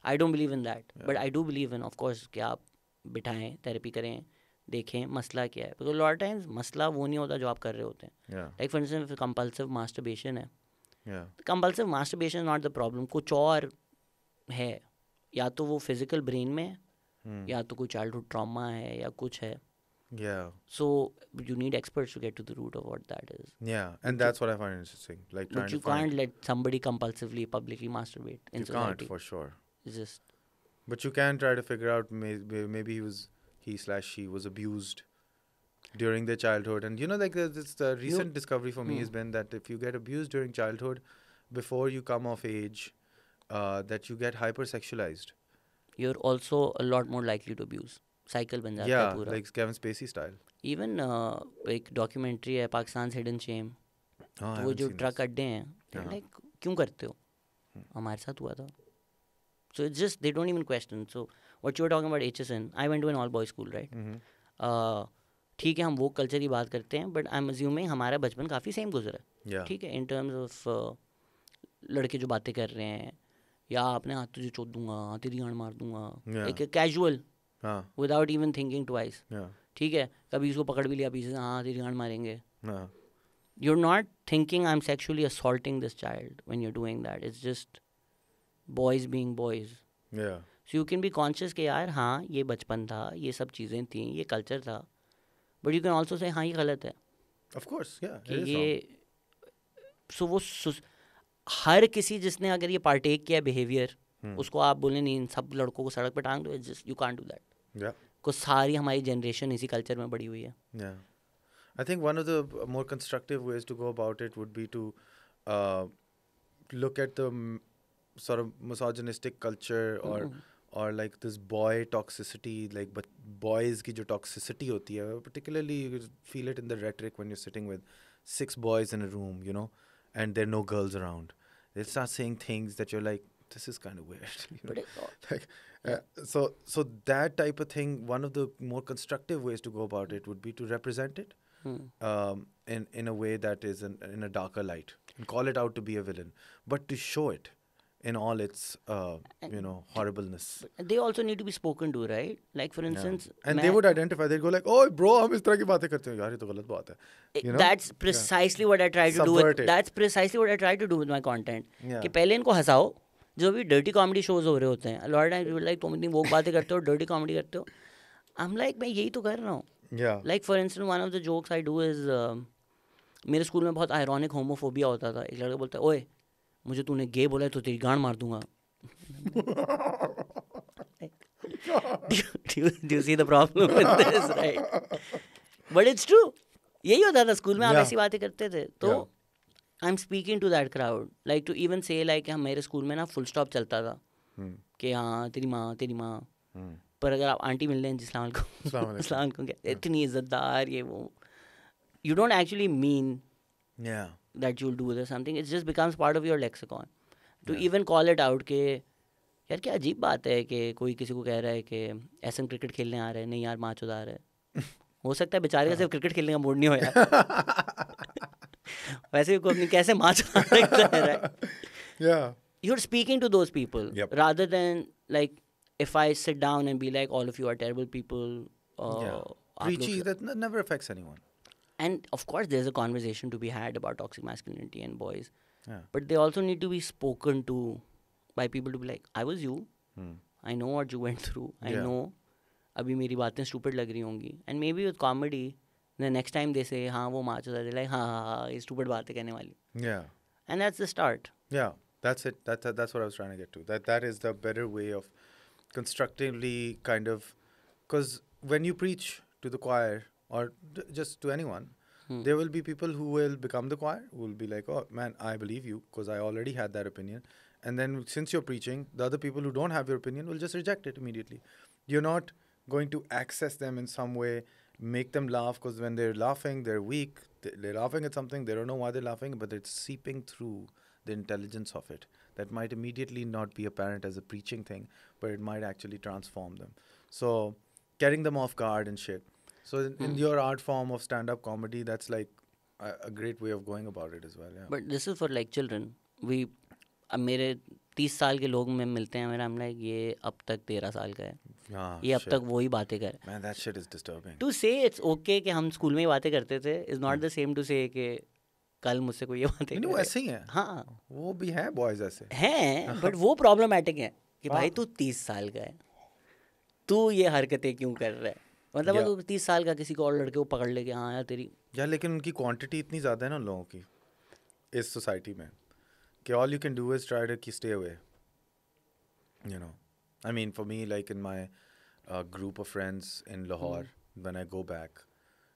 A: I don't believe in that, but I do believe in, of course, कि आप बिठाएं, थेरेपी करें, देखें मसला क्या है. Because a lot of times मसला वो नहीं होता जो आप कर रहे होते हैं. Like for instance, compulsive masturbation है. Compulsive masturbation is not the problem. कुछ और है, या तो वो फिजिकल ब्रेन में है, या तो कोई चाइल्डहुड ट्रॉमा है, या कुछ है.
B: Yeah.
A: So you need experts to get to the root of what that is.
B: Yeah, and that's what I find interesting. Like trying
A: But you
B: to find.
A: can't let somebody compulsively publicly masturbate in
B: You
A: society.
B: can't for sure.
A: It's just
B: But you can try to figure out maybe he/she was abused during their childhood, and like the recent discovery for me has been that if you get abused during childhood, before you come of age, that you get hypersexualized.
A: you're also a lot more likely to abuse. Cycle बन जाता है
B: Yeah,
A: पूरा.
B: like Kevin Spacey style.
A: Even एक documentary है Pakistan hidden shame.
B: Oh, I
A: तो वो
B: haven't
A: जो
B: seen
A: truck
B: this.
A: अड्डे हैं
B: हाँ.
A: लाइक क्यों करते हो? हमारे साथ हुआ था. So it's just they don't even question. So what you were talking about HSN, I went to an all boys school, right? ठीक है हम वो कल्चर की बात करते हैं बट आई एम अज्यूमिंग हमारा बचपन काफ़ी सेम गुजरा है.
B: Yeah.
A: ठीक है इन टर्म्स ऑफ लड़के जो बातें कर रहे हैं या अपने हाथ तुझे चोट दूंगा तेरी गांड मार दूंगा.
B: Yeah.
A: एक कैजुअल
B: हाँ.
A: Without even thinking twice.
B: Yeah.
A: ठीक है कभी इसको पकड़ भी लिया पीछे से हाँ तेरी गांड मारेंगे.
B: हाँ.
A: You're not thinking I'm sexually assaulting this child when you're doing that. It's just boys being boys.
B: Yeah.
A: So you can be conscious कि यार हाँ ये बचपन था ये सब चीज़ें थी ये कल्चर था. But you can also say हाँ ये गलत है.
B: Of course, yeah.
A: कि
B: It is
A: ये
B: wrong.
A: सो वो हर किसी जिसने अगर ये पार्टेक किया बिहेवियर उसको आप बोले नहीं इन सब लड़कों को सड़क पे टांग दो. Just you can't do that.
B: Yeah.
A: को सारी हमारी जनरेशन इसी कल्चर में बड़ी हुई है.
B: Yeah. I think one of the more constructive ways to go about it would be to look at the sort of misogynistic culture or like this boy toxicity, like but boys की जो toxicity होती है, particularly you feel it in the rhetoric when you're sitting with 6 boys in a room, and there are no girls around. They start saying things that you're like, this is kind of weird. Like, so that type of thing, one of the more constructive ways to go about it would be to represent it in a way that is in a darker light and call it out to be a villain, but to show it in all its horribleness.
A: They also need to be spoken to, right? Like for instance,
B: and they would identify. They'd go like, "Oh, bro, हम इस तरह की बातें करते हैं यार, ये तो गलत बात है."
A: That's precisely what I try to do. That's precisely what I try to do with my content. कि पहले इनको हंसाओ. जो भी डर्टी कॉमेडी शोज हो रहे होते हैं, a lot of times like तुम इतनी वो बातें करते हो, डर्टी कॉमेडी करते हो. I'm like मैं यही तो कर रहा हूँ.
B: Yeah.
A: Like for instance, one of the jokes I do is मेरे स्कूल में बहुत आयरॉनिक होमोफोबिया होता था. एक लड़का बोलता है ओए मुझे तूने गे बोला है तो तेरी गांड मार दूंगा. do you see the problem with this, right? But it's true. यही होता था स्कूल में. आप ऐसी बातें करते थे. तो I'm speaking to that crowd. Like to even say like हम मेरे स्कूल में ना फुल स्टॉप चलता था कि हाँ तेरी माँ. पर अगर आप आंटी मिल लें अस्सलाम वालेकुम क्या इतनी इज्जतदार ये वो. You don't actually mean that you'll do this something. It just becomes part of your lexicon. To even call it out कि यार क्या अजीब बात है कि कोई किसी को कह रहा है कि एसएम क्रिकेट खेलने आ रहे हैं. नहीं यार माँ चुदा रहा है. हो सकता है बेचारे का सिर्फ क्रिकेट खेलने का मूड नहीं हो यार. वैसे भी अपनी कैसे माँ चुदा सकता है, right? You're speaking to those people rather than like if I sit down and be like all of you are terrible people.
B: Preachy, that never affects anyone.
A: And of course there's a conversation to be had about toxic masculinity and boys. But they also need to be spoken to by people to be like, I was you. I know what you went through. I know अभी मेरी बातें stupid लग रही होंगी. And maybe with comedy, the next time they say हाँ वो माँ चुदा, they're like हाँ ये stupid बातें कहने वाली.
B: Yeah.
A: And that's the start.
B: Yeah, that's it. That's what I was trying to get to. That is the better way of constructively kind of, because when you preach to the choir or just to anyone, there will be people who will become the choir, who will be like, oh man, I believe you because I already had that opinion. And then since you're preaching, the other people who don't have your opinion will just reject it immediately. You're not going to access them in some way, make them laugh, because when they're laughing, they're weak. They're laughing at something, they don't know why they're laughing, but it's seeping through the intelligence of it. That might immediately not be apparent as a preaching thing, but it might actually transform them. So getting them off guard and shit. So in your art form of stand-up comedy, that's like a great way of going about it as well. Yeah.
A: But this is for like children. अब मेरे 30 साल के लोग में मिलते हैं मेरा, I'm like ये अब तक 13 साल का है, ये अब तक वही बातें करे.
B: Man, that shit is disturbing.
A: To say it's okay कि हम स्कूल में ही बातें करते थे is not the same to say कि कल मुझसे कोई ये बातें करे.
B: ऐसे ही है.
A: हाँ
B: वो भी है बॉयज ऐसे
A: हैं, बट वो प्रॉब्लमेटिक है कि भाई तू 30 साल का है, तू ये हरकतें क्यों कर रहा है. मतलब अगर 30 साल का किसी को और लड़के को पकड़ ले कि हाँ यार तेरी
B: या लेकिन उनकी क्वांटिटी इतनी ज़्यादा है ना लोगों की इस सोसाइटी में कि all you can do is try to stay away. You know, I mean, for me, like in my group of friends in Lahore, when I go back,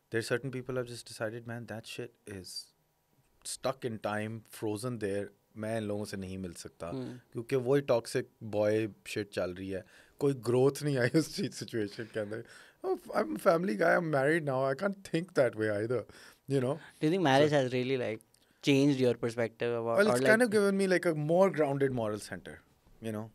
B: there's certain people I've just decided, man, that shit is stuck in time, frozen there. मैं इन लोगों से नहीं मिल सकता क्योंकि वही toxic boy shit चल रही है. कोई ग्रोथ नहीं आई उस सिचुएशन के अंदर. I'm a family guy. I'm married now. I can't think that way either. You know.
A: Do you think marriage has really like changed your perspective about?
B: Well, it's
A: or like
B: kind of given me like a more grounded moral center. You know.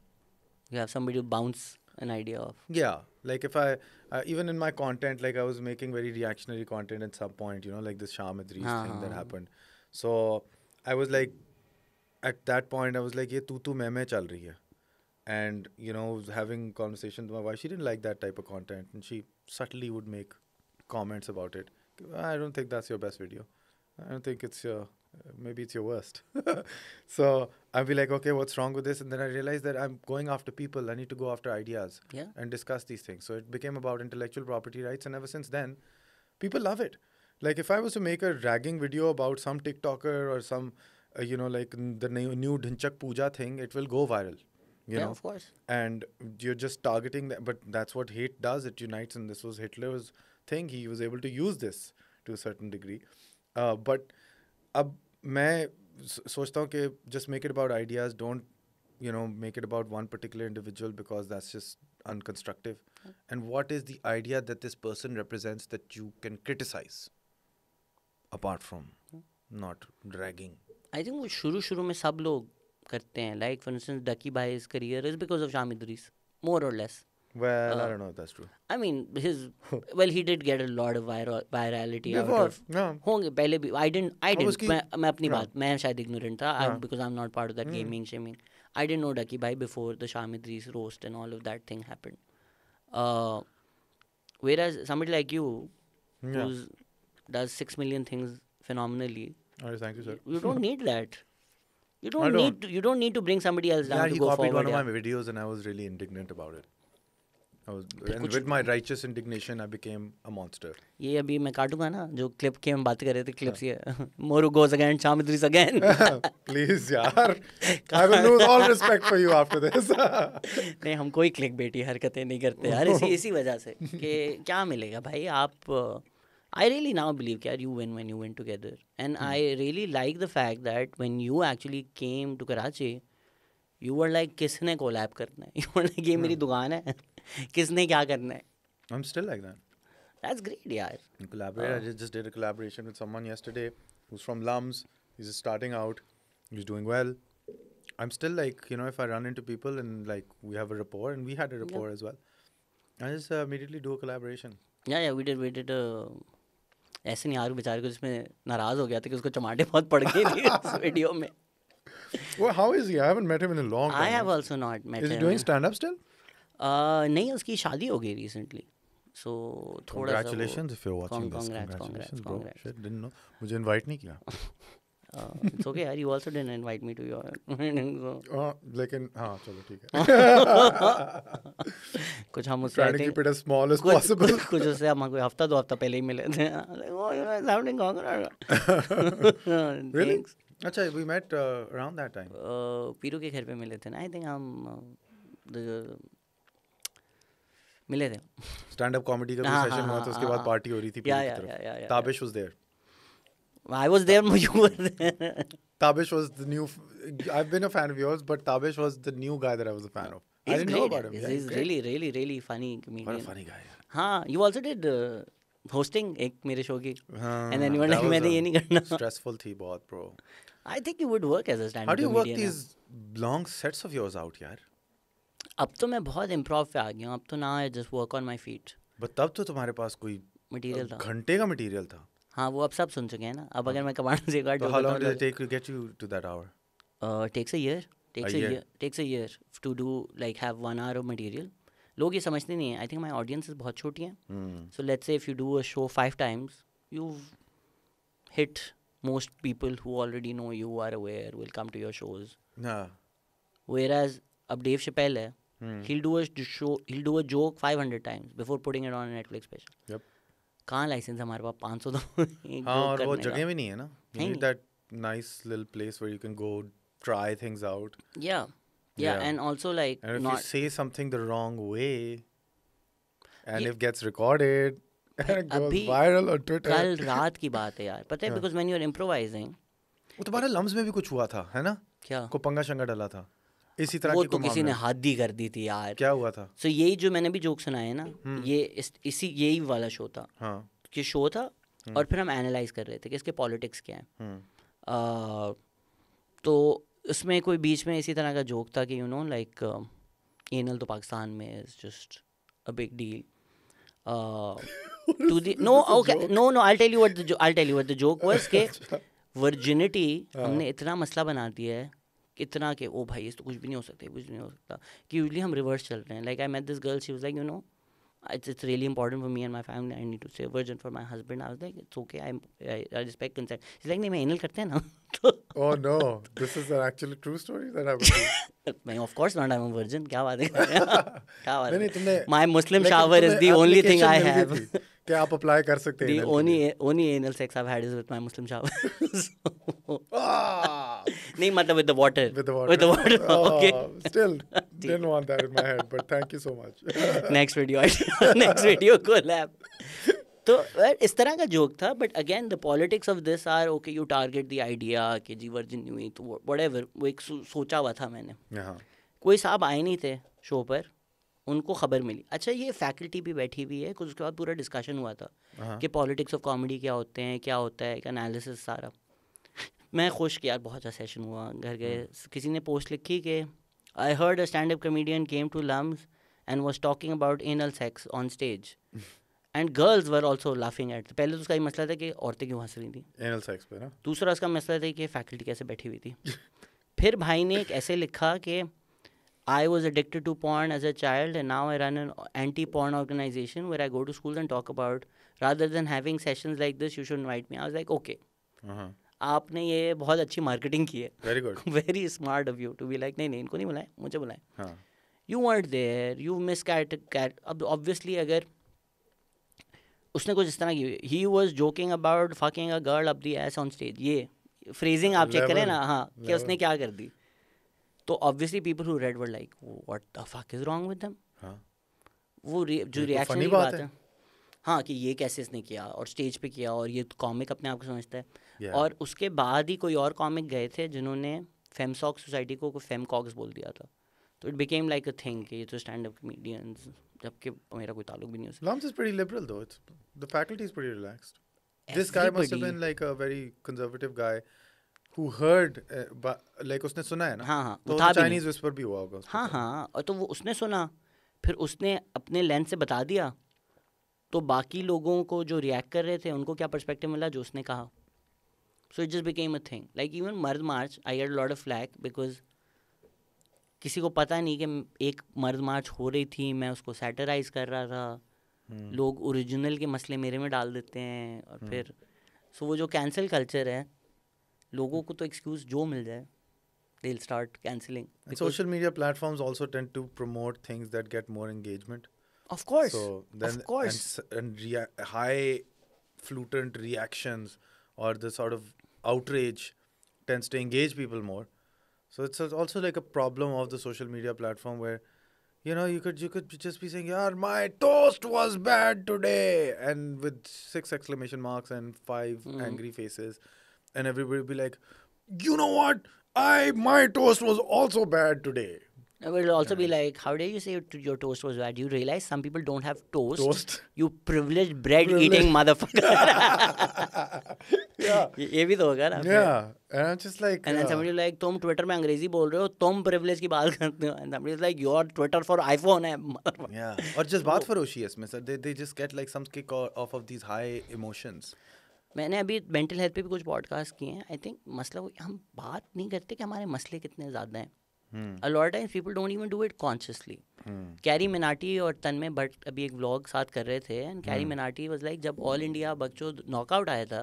A: you have somebody to bounce an idea off.
B: Yeah, like if I even in my content, like I was making very reactionary content at some point, you know, like this Sham Idris thing that happened. So I was like, at that point, I was like, "Ye tu मैं chal rahi hai," and you know, having conversations with my wife, she didn't like that type of content, and she subtly would make comments about it. I don't think that's your best video. I don't think it's your. Maybe it's your worst. So I'll be like, okay, what's wrong with this? And then I realized that I'm going after people. I need to go after ideas and discuss these things. So it became about intellectual property rights. And ever since then, people love it. Like if I was to make a ragging video about some TikToker or some, you know, like the new Dhinchak Puja thing, it will go viral. You know?
A: Of course.
B: And you're just targeting that. But that's what hate does. It unites. And this was Hitler's thing. He was able to use this to a certain degree. But अब मैं सोचता हूँ कि just make it about ideas, don't you know make it about one particular individual because that's just unconstructive. And what is the idea that this person represents that you can criticize apart from not dragging?
A: I think वो शुरू में सब लोग करते हैं. Like for instance, Ducky Bhai's career is because of Sham Idris, more or less.
B: Well, I don't know if that's true.
A: I mean, he did get a lot of virality
B: Before,
A: out of.
B: yeah.
A: होंगे पहले भी. I didn't. मैं अपनी
B: yeah.
A: बात, मैं शायद ignorant था because I'm not part of that gaming shaming. I didn't know Ducky Bhai before the Sham Idris roast and all of that thing happened. Whereas somebody like you, who does 6 million things phenomenally,
B: Thank you, sir.
A: you don't need that. You don't need to bring somebody else down to go forward.
B: He copied one of my videos and I was really indignant about it. And with my righteous indignation, I became a monster.
A: ये अभी मैं काटूंगा ना जो clip की हम बात कर रहे थे क्लिप्स ये Moru goes again, Sham Idris again.
B: Please यार, I will lose all respect for you after this.
A: नहीं हम कोई क्लिक बेटी हरकतें नहीं करते यार इसी वजह से कि क्या मिलेगा भाई आप. I really now believe that you win when you win together, and I really like the fact that when you actually came to Karachi, you were like किसने कोलैब करना है. You were like ये मेरी दुकान है. किसने क्या करना है.
B: I'm still like that.
A: That's great, यार.
B: Collaborate. I just did a collaboration with someone yesterday who's from Lums. He's just starting out. He's doing well. I'm still like, you know, if I run into people and like we have a rapport, and we had a rapport as well, I just immediately do a collaboration.
A: Yeah, we did ऐसे नहीं यार बेचारे को जिसमें नाराज हो गया था कि उसको चमाटे बहुत पड़ गए थे उस वीडियो में.
B: Well, how is he? I haven't met him in a long time.
A: I have also not met him.
B: Is he doing stand-up still?
A: नहीं उसकी शादी हो गई recently. So थोड़ा सा
B: Congratulations if you're watching this. Congratulations, bro. Shit, didn't know. मुझे invite नहीं किया.
A: It's okay यार. You also didn't invite me to your wedding.
B: लेकिन हाँ चलो ठीक है.
A: कुछ हम उससे
B: Trying to keep it as small as possible.
A: कुछ उससे हम कोई हफ्ता 2 हफ्ता पहले ही मिले थे. Oh, you know, it's happening.
B: Really? अच्छा, we met around that time.
A: पीरू के घर पे मिले थे ना. I think हम मिले थे.
B: Stand-up comedy का कोई session हुआ था उसके बाद party हो रही थी पीरू की तरफ. Tabish was there.
A: I was there, you were there.
B: Tabish was the new. I've been a fan of yours, but Tabish was the new guy that I was a fan of. I didn't know about him.
A: He's really funny comedian.
B: What a funny guy.
A: हाँ, you also did hosting एक मेरे show की. And then you were like मैंने ये नहीं करना.
B: Stressful थी बहुत, bro.
A: I think you would work as a stand-up comedian.
B: How do you work these long sets of yours out, यार?
A: अब तो मैं बहुत improv पे आ गया हूँ. अब तो now I just work on my feet.
B: But तब तो तुम्हारे पास कोई
A: material था.
B: घंटे का material था.
A: हाँ वो अब सब सुन चुके हैं ना. अब अगर मैं कमांड से एक
B: how long did it take to get you to that hour?
A: Takes a year. Takes a year to do like have 1 hour of material. लोग ये समझते नहीं हैं. I think my audience is बहुत छोटी है. So let's say if you do a show 5 times, you've hit most people who already know you are aware will come to your shows.
B: Yeah.
A: Whereas अब Dave Chappelle है. he'll do a show, he'll do a joke 500 times before putting it on a Netflix special.
B: Yep.
A: कहाँ licence हमारे पास 500 तो एक
B: हाँ,
A: joke
B: और वो
A: करने
B: जगह
A: का.
B: भी नहीं है ना. You
A: है
B: need
A: नहीं.
B: that nice little place where you can go try things out.
A: Yeah, and also like
B: And if
A: not
B: you say something the wrong way, and it gets recorded and it goes
A: अभी
B: viral on Twitter.
A: कल रात की बात है यार, पता है, because when you're improvising.
B: वो तुम्हारे लम्स में भी कुछ हुआ था, है ना?
A: क्या?
B: को पंगा शंगा डाला था. इसी तरह
A: वो
B: की
A: तो
B: कोई
A: किसी ने
B: मामला.
A: हद ही कर दी थी यार.
B: क्या हुआ था?
A: So यही जो मैंने भी जोक सुनाए ना, ये यही वाला शो था.
B: हाँ.
A: कि शो था और फिर हम एनालाइज कर रहे थे कि इसके पॉलिटिक्स क्या हैं. तो उसमें कोई बीच में इसी तरह का जोक था कि यू नो लाइक एनल तो पाकिस्तान में is just a big deal. to the no okay no I'll tell you what the joke was कि वर्जिनिटी हमने इतना मसला बना दिया है, इतना कि ओ भाई इस तो कुछ भी नहीं हो सकता, कुछ भी नहीं हो सकता, कि यूजली हम रिवर्स चल रहे हैं. Like I met this girl, she was like, you know, it's really important for me and my family, I need to stay virgin for my husband. I was like, it's okay, I respect consent. She's like, नहीं मैं anal करते हैं ना.
B: Oh no, this is an actually true story that happened.
A: मैं of course not, I'm a virgin. क्या बात है? क्या बात
B: नहीं तुमने
A: है? My Muslim shower is the only thing I have.
B: क्या आप अप्लाई कर सकते हैं?
A: The only anal sex I've had is with my Muslim shower. नहीं मतलब with the water. With the water. Okay.
B: Still didn't want that in my head, but thank you so much.
A: next video collab. तो इस तरह का joke था. But again the politics of this are okay, you target the idea कि जी virgin हुई तो whatever, वो एक सोचा हुआ था मैंने. कोई साहब आए नहीं थे शो पर, उनको खबर मिली. अच्छा ये फैकल्टी भी बैठी हुई है, कुछ उसके बाद पूरा डिस्कशन हुआ था कि पॉलिटिक्स ऑफ कॉमेडी क्या होते हैं, क्या होता है, एक एनालिसिस सारा. मैं खुश कि यार बहुत अच्छा सेशन हुआ. घर गए, किसी ने पोस्ट लिखी कि I heard a stand up comedian came to LUMS and was talking about anal sex on stage and girls were also laughing at. पहले तो उसका ये मसला था कि औरतें क्यों हंस रही थी
B: एनल सेक्स पे ना.
A: दूसरा उसका मसला था कि फैकल्टी कैसे बैठी हुई थी. फिर भाई ने एक ऐसे लिखा कि I was addicted to porn as a child and now I run an anti-porn organization where I go to schools and talk about, rather than having sessions like this, you should invite me. I was like, okay. आपने ये बहुत अच्छी marketing की है.
B: Very good.
A: Very smart of you to be like, नहीं इनको नहीं बुलाएं, मुझे बुलाएं. You weren't there. You miscat. अब obviously अगर उसने कुछ इस तरह की, he was joking about fucking a girl up the ass on stage. ये phrasing आप चेक करें ना, हाँ, कि उसने क्या कर दी. तो obviously people who red were like what the fuck is wrong with them. वो जो रिएक्शन की बात है, हाँ, कि ये कैसे इसने किया और स्टेज पे किया और ये कॉमिक अपने आप को समझता है. और उसके बाद ही कोई और कॉमिक गए थे जिन्होंने फेमसॉक सोसाइटी को फेमकॉक्स बोल दिया था. तो it became like a thing कि ये तो स्टैंड अप कॉमेडियंस, जबकि मेरा कोई ताल्लुक भी नहीं उससे.
B: Lums is pretty liberal though. The faculty is pretty relaxed. This guy must have been like a very conservative guy who heard, like उसने सुना है ना.
A: हाँ,
B: तो चाइनीज विस्पर भी हुआ होगा.
A: हाँ, और तो वो उसने सुना, फिर उसने अपने लेंस से बता दिया, तो बाकी लोगों को जो रिएक्ट कर रहे थे उनको क्या पर्सपेक्टिव मिला जो उसने कहा. So it just became a thing. Like even Mard march, I get a lot of flak because किसी को पता नहीं कि एक मर्द मार्च हो रही थी, मैं उसको सैटराइज कर रहा था. लोग ओरिजिनल के मसले मेरे में डाल देते हैं और फिर सो वो जो कैंसिल कल्चर है, लोगों को तो एक्सक्यूज जो मिल जाए they'll start cancelling.
B: And social media platforms also tend to promote things that get more engagement.
A: Of course.
B: So then,
A: of course.
B: And high fluent reactions or the sort of outrage tends to engage people more. So it's also like a problem of the social media platform where, you know, you could just be saying, "Yeah, my toast was bad today," and with 6 exclamation marks and 5 angry faces, and everybody will be like, "You know what? My toast was also bad today."
A: It will also be like, how dare you say your toast was bad? You realize some people don't have toast. You privileged bread-eating motherfucker.
B: Yeah.
A: ये भी तो होगा ना.
B: Yeah. And I'm just like...
A: And then somebody like, तुम Twitter में अंग्रेजी बोल रहे हो, तुम privilege की बात करते हो. And somebody is like, your Twitter for iPhone है.
B: Yeah. और just बात फरोशी है इसमें. So they just get like some kick off of these high emotions.
A: मैंने अभी मेंटल हेल्थ पे भी कुछ पॉडकास्ट किए हैं. आई थिंक मसला हम बात नहीं करते कि हमारे मसले कितने ज़्यादा हैं. A lot of times people don't even do it consciously. Carry Minati और तन्मय भट्ट अभी एक व्लॉग साथ कर रहे थे and carry Minati was like, जब ऑल इंडिया बच्चों नॉकआउट आया था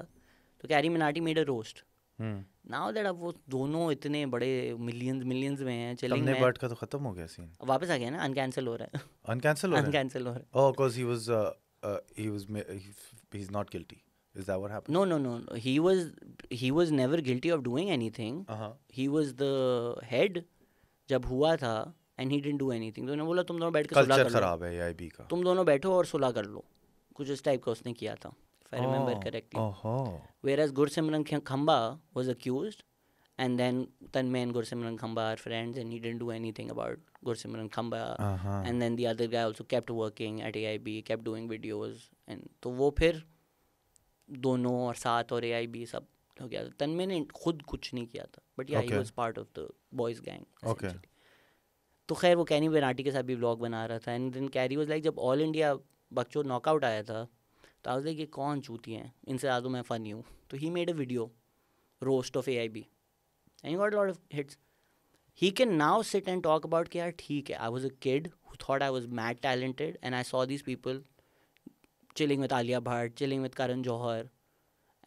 A: तो carry Minati made a roast. Now that अब वो दोनों इतने बड़े मिलियंस में हैं, चिलिंग
B: तमने
A: में।
B: बट का तो खत्म हो गया सीन,
A: वापस आ गया ना, अनकैंसिल हो रहा है।
B: अनकैंसिल हो रहा है।
A: अनकैंसिल हो रहा है।
B: Oh, because he's not guilty. Is that what happened?
A: No. He was never guilty of doing anything.
B: Uh-huh.
A: He was the head जब हुआ था, and he didn't do anything. तो उन्होंने बोला तुम दोनों बैठ के सुलह
B: कल्चर
A: कर लो,
B: खराब है AIB का।
A: तुम दोनों बैठो और सुलह कर लो, कुछ इस टाइप का उसने किया था, if I remember correctly.
B: Oh.
A: Whereas Gursimran Khamba was accused, and then Tanmay and Gursimran Khamba are friends, and he didn't do anything about Gursimran Khamba.
B: Uh-huh.
A: And then the other guy also kept working at AIB, kept doing videos, and तो वो फिर दोनों और साथ और AIB सब हो गया। तन्मय ने खुद कुछ नहीं किया था, बट या he was part of the boys gang.
B: Okay.
A: तो खैर वो कैनी बेनाटी के साथ भी व्लॉग बना रहा था, and then Carry was like जब ऑल इंडिया बकचोद नॉकआउट आया था तो आई वाज लाइक ये कौन चूती हैं, इनसे ज़्यादा मैं फ़नी हूँ। तो he made a video roast of AIB and he got lot of hits. He can now sit and talk about कि यार ठीक है, I was a kid who thought I was mad talented and I saw these people chilling with Alia Bhatt, chilling with Karan Johar,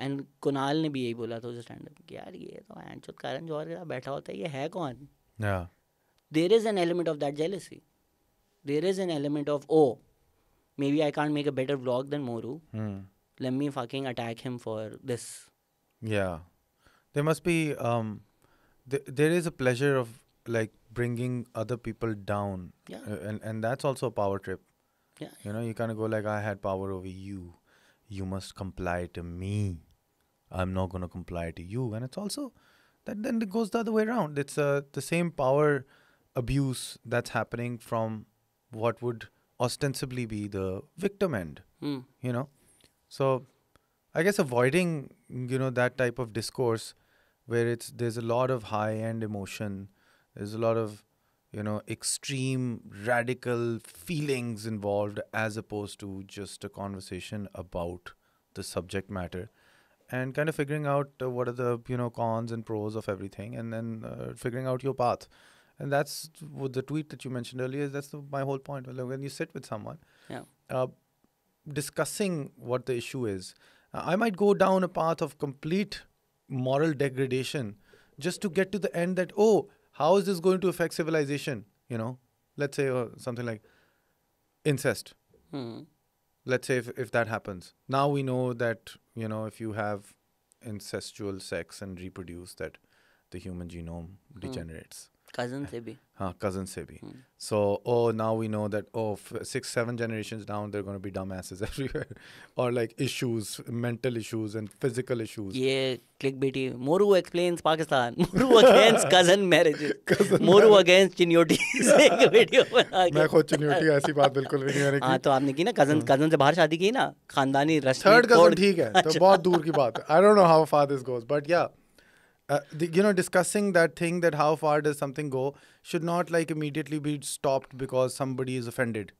A: and Kunal ने भी यही बोला था उस स्टैंड अप कि यार ये तो हैंडशॉट करण जौहर के साथ बैठा होता है, ये है कौन।
B: Yeah.
A: There is an element of that jealousy. There is an element of, oh, maybe I can't make a better vlog than Mooroo. Let me fucking attack him for this.
B: Yeah. There must be there is a pleasure of like bringing other people down.
A: Yeah.
B: And that's also a power trip.
A: Yeah.
B: You know, you kind of go like, I had power over you. You must comply to me. I'm not going to comply to you. And it's also that then it goes the other way around. It's the same power abuse that's happening from what would ostensibly be the victim end. You know, so I guess avoiding, you know, that type of discourse where there's a lot of high end emotion, there's a lot of, you know, extreme radical feelings involved, as opposed to just a conversation about the subject matter, and kind of figuring out what are the, you know, cons and pros of everything, and then figuring out your path. And that's what the tweet that you mentioned earlier is. That's my whole point. When you sit with someone, discussing what the issue is, I might go down a path of complete moral degradation just to get to the end that, oh, how is this going to affect civilization? You know, let's say something like incest. Let's say if that happens. Now we know that, you know, if you have incestual sex and reproduce, that the human genome degenerates.
A: Cousin से भी.
B: Cousin se bhi. So, now we know that, 6-7 generations down, there are going to be dumbasses everywhere. Or like issues, mental issues and physical issues.
A: ये clickbaity. Mooroo explains Pakistan. Mooroo against cousin marriages. Mooroo against चिन्योटीज एक video बना के.
B: मैं खुद चिन्योटी ऐसी बात बिल्कुल भी नहीं मैंने की.
A: हाँ तो आपने की ना cousin से बाहर शादी की ना, खानदानी रस्म.
B: Third cousin ठीक है, तो बहुत दूर की बात है. I don't know how far this goes, but yeah. You know, discussing that thing, that how far does something go, should not like immediately be stopped because somebody is offended,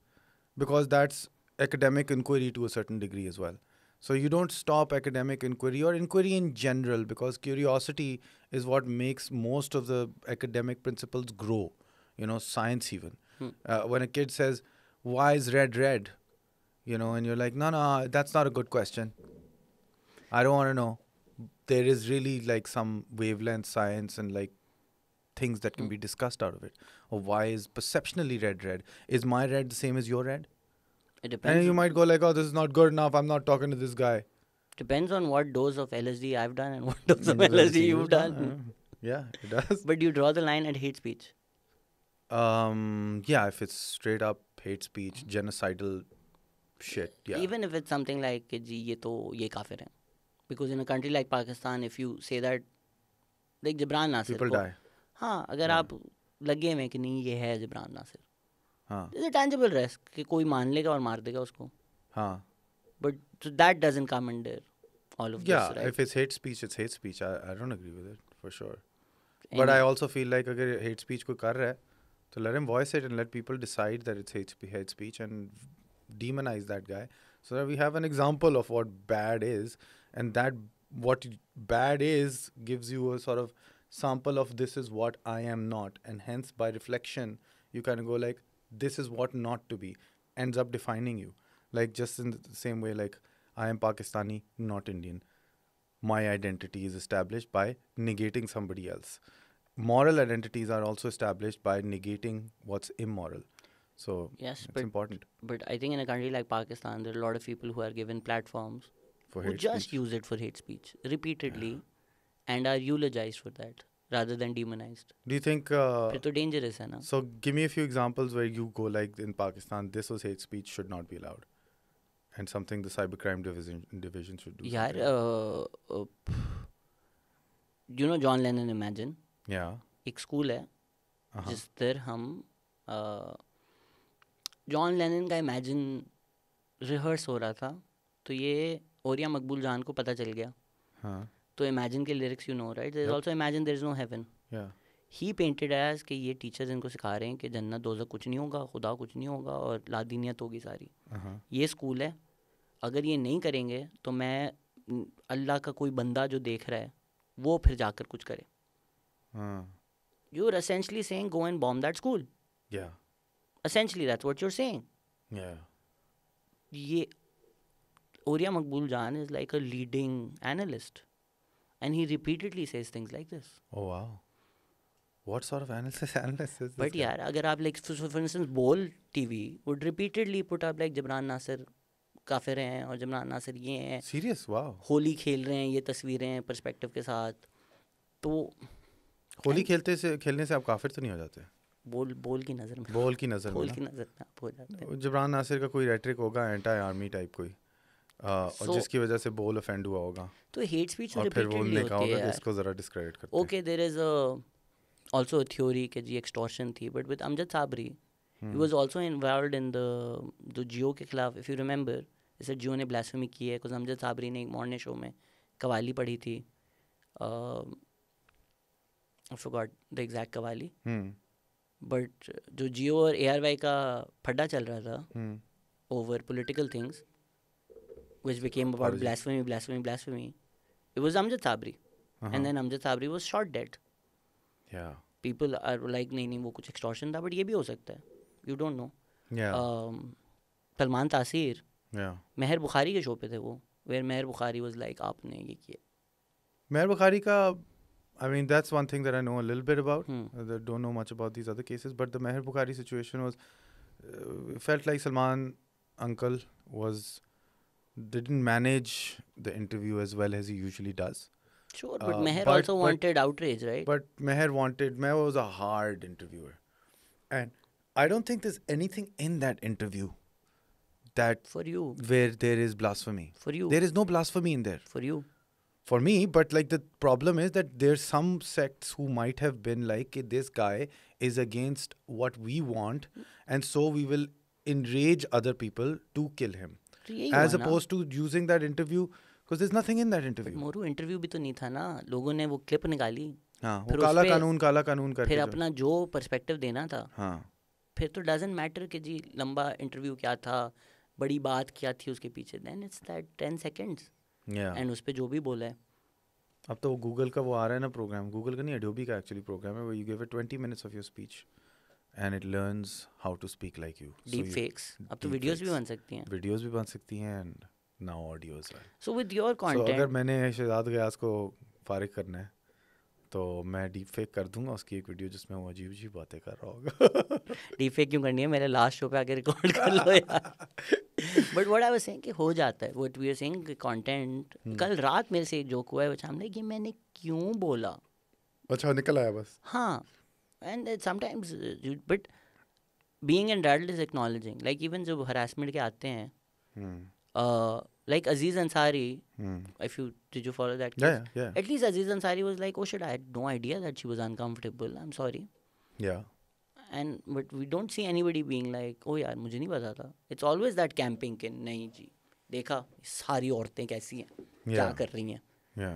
B: because that's academic inquiry to a certain degree as well. So you don't stop academic inquiry or inquiry in general, because curiosity is what makes most of the academic principles grow. You know, science even. When a kid says, why is red? You know, and you're like, no, that's not a good question. I don't want to know. There is really like some wavelength science and like things that can be discussed out of it. Or why is perceptionally red? Is my red the same as your red?
A: It depends.
B: And you might go like, oh, this is not good enough, I'm not talking to this guy.
A: Depends on what dose of LSD I've done and what dose of LSD you've done.
B: Yeah, it does.
A: But you draw the line at hate speech.
B: Yeah, if it's straight up hate speech, genocidal shit, yeah.
A: Even if it's something like कि जी ये काफिर हैं. Because in a country like Pakistan, if you say that, like Jibran Nasir,
B: people die.
A: हाँ, अगर आप लगे में कि नहीं ये है जिब्रान नासिर,
B: हाँ.
A: there's a tangible risk कि कोई मान लेगा और मार देगा उसको.
B: हाँ.
A: But so that doesn't come under all of
B: yeah,
A: this, right?
B: if it's hate speech, it's hate speech. I don't agree with it for sure. But I also feel like अगर hate speech कोई कर रहा है, तो let him voice it and let people decide that it's hate speech and demonize that guy, so that we have an example of what bad is, and that what bad is gives you a sort of sample of this is what I am not, and hence by reflection you kind of go like, this is what not to be, ends up defining you. Like just in the same way, like I am Pakistani, not Indian. my identity is established by negating somebody else. Moral identities are also established by negating what's immoral. So
A: Yes,
B: it's important
A: but I think in a country like Pakistan, there are a lot of people who are given platforms
B: for
A: who
B: hate
A: just
B: speech.
A: use it for hate speech repeatedly and are eulogized for that rather than demonized.
B: Do you think?
A: फिर तो dangerous है ना.
B: So give me a few examples where you go like in Pakistan, this was hate speech, should not be allowed, and something the cybercrime division should do.
A: यार
B: something.
A: you know John Lennon Imagine
B: Yeah.
A: एक school है
B: Uh-huh.
A: जिस पर हम John Lennon का imagine rehearse हो रहा था तो ये ओरिया मकबूल जान को पता चल गया.
B: Huh.
A: तो इमेजिन के lyrics you know right, there is
B: Yep.
A: Also imagine there is no heaven.
B: Yeah.
A: He painted as कि ये टीचर्स इनको सिखा रहे हैं कि जन्नत दोज़ख कुछ नहीं होगा, खुदा कुछ नहीं होगा और लादीनियत होगी सारी.
B: Uh-huh.
A: ये स्कूल है, अगर ये नहीं करेंगे तो मैं अल्लाह का कोई बंदा जो देख रहा है वो फिर जाकर कुछ करे.
B: Uh,
A: you are essentially saying go and bomb that school.
B: yeah.
A: Essentially that's what you are saying.
B: Yeah.
A: ये Orya Maqbool Jan is like a leading analyst and he repeatedly says things like this.
B: Oh wow. What sort of analysis is this?
A: But
B: guy?
A: यार अगर आप like for instance Bol TV would repeatedly put up like Jibran Nasir काफिर हैं और जबरान नासिर ये हैं,
B: Serious? Wow.
A: Holi खेल रहे हैं, ये तस्वीरें हैं पर्सपेक्टिव के साथ. तो
B: होली खेलने से आप काफिर तो नहीं हो जाते?
A: बोल की नज़र में,
B: बोल की नजर
A: बोल
B: में
A: की नज़र में आप हो जाते हैं.
B: जबरान नासिर का कोई रेटरिक होगा एंटी आर्मी टाइप कोई, और जिसकी वजह से बोल ऑफेंड हुआ होगा
A: तो हेट स्पीच
B: और फिर वो
A: रिपीटेडली
B: उनने कहा
A: होती है
B: होगा कि
A: यार.
B: इसको जरा डिस्क्रेडिट करते हैं.
A: Okay there is also a theory कि जी एक्सटॉर्शन थी, but with Amjad Sabri he was also involved in the Geo के खिलाफ. इफ़ यू रिमेंबर जैसे जियो ने ब्लास्फेमी की है बिकॉज अमजद साबरी ने एक मॉर्निंग शो में कवाली पढ़ी थी. I forgot the exact qawwali, but जो जियो और ARY का फड्डा चल रहा था over political things which became about blasphemy, it was Amjad Sabri. And then Amjad Sabri was shot dead.
B: Yeah.
A: People are like नहीं वो कुछ extortion था, but ये भी हो सकता है, you don't know.
B: Yeah.
A: Salman तासीर
B: Yeah.
A: मेहर बुखारी के शो पे थे वो, where Mehar Bukhari was like आपने ये किया.
B: Meher Bukhari ka, I mean, that's one thing that I know a little bit about. I don't know much about these other cases, but the Meher Bukhari situation was, felt like Salman uncle didn't manage the interview as well as he usually does.
A: Sure, but Meher also wanted outrage, right?
B: But Meher was a hard interviewer. And I don't think there's anything in that interview that
A: For you.
B: where there is blasphemy.
A: For you.
B: There is no blasphemy in there.
A: For you.
B: For me, but like the problem is that there's some sects who might have been like, this guy is against what we want, and so we will enrage other people to kill him. As opposed to using that interview, because there's nothing in that interview.
A: Moru interview भी तो नहीं था ना, लोगों ने वो clip निकाली.
B: हाँ, वो काला कानून करके
A: फिर अपना जो पर्सपेक्टिव देना था.
B: हाँ.
A: फिर तो डजंट मैटर कि जी लंबा इंटरव्यू क्या था, बड़ी बात क्या थी उसके पीछे. Then it's that 10 seconds. And उस पे जो भी बोला है.
B: अब तो गूगल का वो आ रहा है ना प्रोग्राम, गूगल का नहीं एडोबी का एक्चुअली प्रोग्राम है, वो you give it 20 minutes of your speech and it learns how to speak like you.
A: Deep fakes. अब तो वीडियोस भी बन सकती हैं.
B: वीडियोस भी बन सकती हैं and now audio as well.
A: So with your
B: so
A: content
B: अगर मैंने शहजाद गयास को फारिग करना है तो मैं डीप फेक कर दूंगा उसकी एक वीडियो जिसमें वो अजीब अजीब बातें कर रहा होगा.
A: डीप फेक क्यों करनी है, मेरे लास्ट शो पे आके रिकॉर्ड कर लो यार. But what I was saying कि हो जाता है. What we are saying content. कल रात मेरे से एक जोक हुआ है which हमने कि मैंने क्यों बोला.
B: अच्छा निकल आया बस.
A: हाँ. And sometimes but being entitled is acknowledging. Like even जब हरासमेंट के आते हैं like Aziz Ansari, did you follow that case?
B: Yeah.
A: At least Aziz Ansari was like, oh shit, I had no idea that she was uncomfortable. I'm sorry.
B: Yeah.
A: And but we don't see anybody being like, oh यार मुझे नहीं पता था. It's always that camping कि नहीं जी देखा सारी औरतें कैसी हैं, क्या कर रही हैं.
B: Yeah.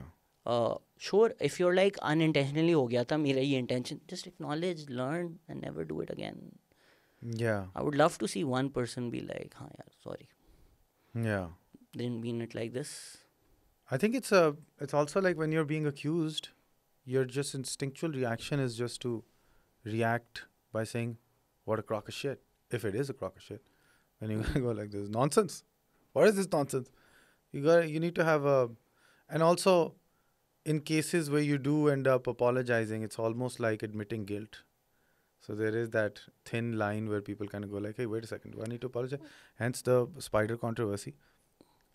A: Sure, if you're like unintentionally हो गया था मेरा ये intention, just acknowledge, learn and never do it again.
B: Yeah.
A: I would love to see one person be like, हाँ यार sorry.
B: Yeah.
A: Didn't mean it like this.
B: I think it's also like when you're being accused, your just instinctual reaction is just to react by saying, what a crock of shit, if it is a crock of shit. And you're going to go like, this is nonsense. What is this nonsense? You need to have And also, in cases where you do end up apologizing, it's almost like admitting guilt. So there is that thin line where people kind of go like, hey, wait a second, do I need to apologize? Hence the spider controversy.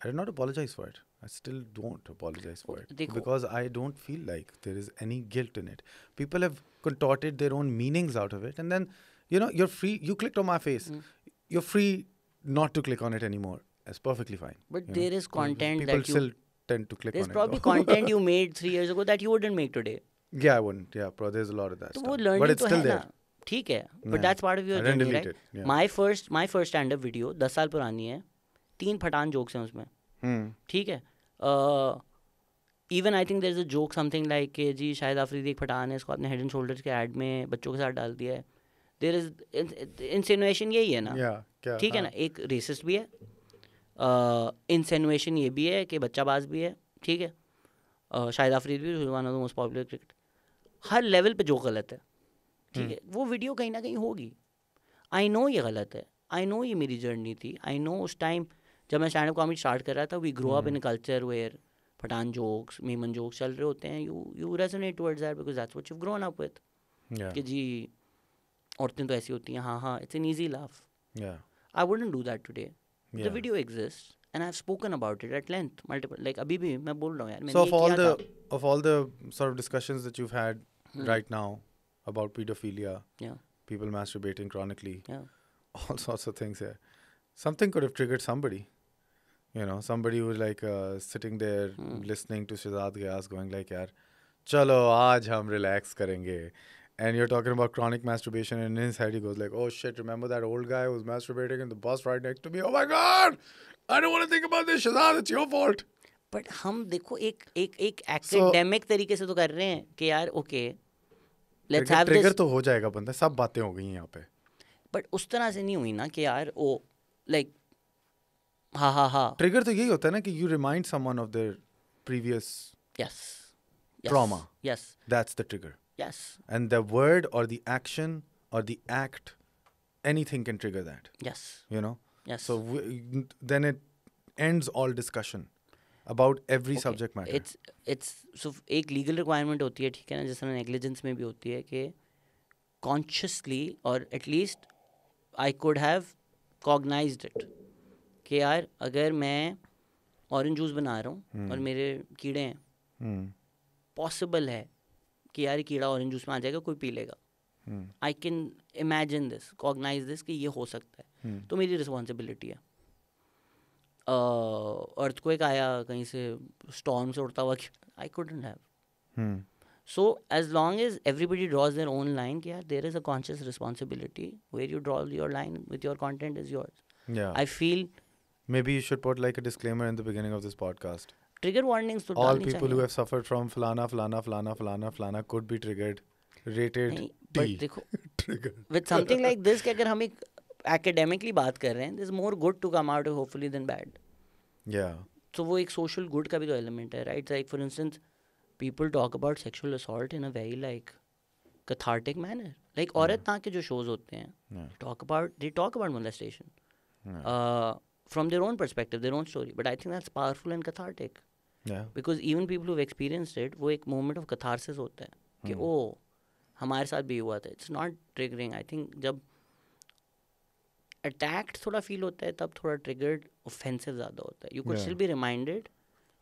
B: I did not apologize for it. I still don't apologize for it. Because I don't feel like there is any guilt in it. People have contorted their own meanings out of it. And then, you're free. You clicked on my face. You're free not to click on it anymore. That's perfectly fine.
A: But there is content
B: people
A: that you...
B: still tend to click on it.
A: There's probably content you made 3 years ago that you wouldn't make today.
B: Yeah, I wouldn't. Yeah, there's a lot of that stuff.
A: But
B: it's still there.
A: ठीक है, but that's part of your journey, right?
B: Yeah.
A: My first stand-up video 10 साल पुरानी है, 3 फटान jokes हैं उसमें, ठीक है. Even I think there's a joke something like कि जी शायद आफरीदी एक फटान है, इसको आपने Head and Shoulders के ad में बच्चों के साथ डाल दिया है. There is insinuation यही है ना, ठीक है ना, एक racist भी है, insinuation ये भी है कि बच्चाबाज भी है, ठीक है, शायद आफरीदी भी one of the most popular cricket. Her level पे जो गलत है, ठीक है, वो वीडियो कहीं ना कहीं होगी. आई नो ये गलत है, आई नो ये मेरी जर्नी थी, आई नो उस टाइम जब मैं स्टैंड अप कॉमेडी स्टार्ट कर रहा था, we grow up in a culture where Pathan jokes, Memon jokes चल रहे होते हैं. You resonate towards that because that's what you grown up with, कि जी औरतें तो ऐसी होती हैं, हाँ, it's an easy laugh. I wouldn't do that today. The video exist and I've spoken about it at length, multiple, like अभी भी मैं बोल रहा हूँ यार, मैंने
B: ये किया था. Of all the sort of discussions that you've had right now about pedophilia, people masturbating chronically, all sorts of things here. Something could have triggered somebody. Somebody who was like sitting there listening to Shahzad Ghyas going like, yaar, chalo, aaj hum relax karenge. And you're talking about chronic masturbation, and in his head he goes like, oh shit, remember that old guy who was masturbating in the bus right next to me? Oh my God! I don't want to think about this, Shahzad, it's your fault.
A: But हम देखो एक academic तरीके से तो कर रहे हैं कि यार okay, let's have this.
B: Trigger तो हो जाएगा बंदा, सब बातें हो गई हैं यहाँ पे.
A: But उस तरह से नहीं हुई ना कि यार ओ like हाँ.
B: ट्रिगर तो यही होता है ना कि you remind someone of their previous trauma.
A: Yes.
B: That's the trigger.
A: Yes.
B: And the word or the action or the act, anything can trigger that.
A: Yes. Yes.
B: So then it ends all discussion about every subject matter.
A: It's so एक legal requirement होती है, ठीक है ना, जिस तरह negligence में भी होती है कि consciously or at least I could have cognized it कि यार अगर मैं ऑरेंज जूस बना रहा हूँ और मेरे कीड़े हैं, पॉसिबल है कि यार कीड़ा ऑरेंज जूस में आ जाएगा, कोई पी लेगा. I can imagine this, cognise this कि ये हो सकता है, तो मेरी रिस्पॉन्सिबिलिटी है. अर्थक्वेक आया कहीं से, स्टॉर्म से उड़ता हुआ, I couldn't have. So as long as everybody draws their own line कि यार there is a conscious responsibility where you draw your line with your content is yours. I feel
B: maybe you should put like a disclaimer in the beginning of this podcast.
A: Trigger warnings to
B: all people who have suffered from flana could be triggered, rated T.
A: देखो with something like this कि अगर हम एक academically बात कर रहे हैं, there's more good to come out of hopefully than bad.
B: Yeah.
A: So वो एक social good का भी तो element है, right? Like for instance, people talk about sexual assault in a very like cathartic manner. Like औरत तां के जो shows होते हैं, they talk about molestation. From their own perspective, their own story. But I think that's powerful and cathartic.
B: Yeah.
A: Because even people who've experienced it, वो एक moment of catharsis होता है कि ओ हमारे साथ भी हुआ था. It's not triggering. I think जब attacked थोड़ा feel होता है, तब थोड़ा triggered, offensive ज़्यादा होता है. You could still be reminded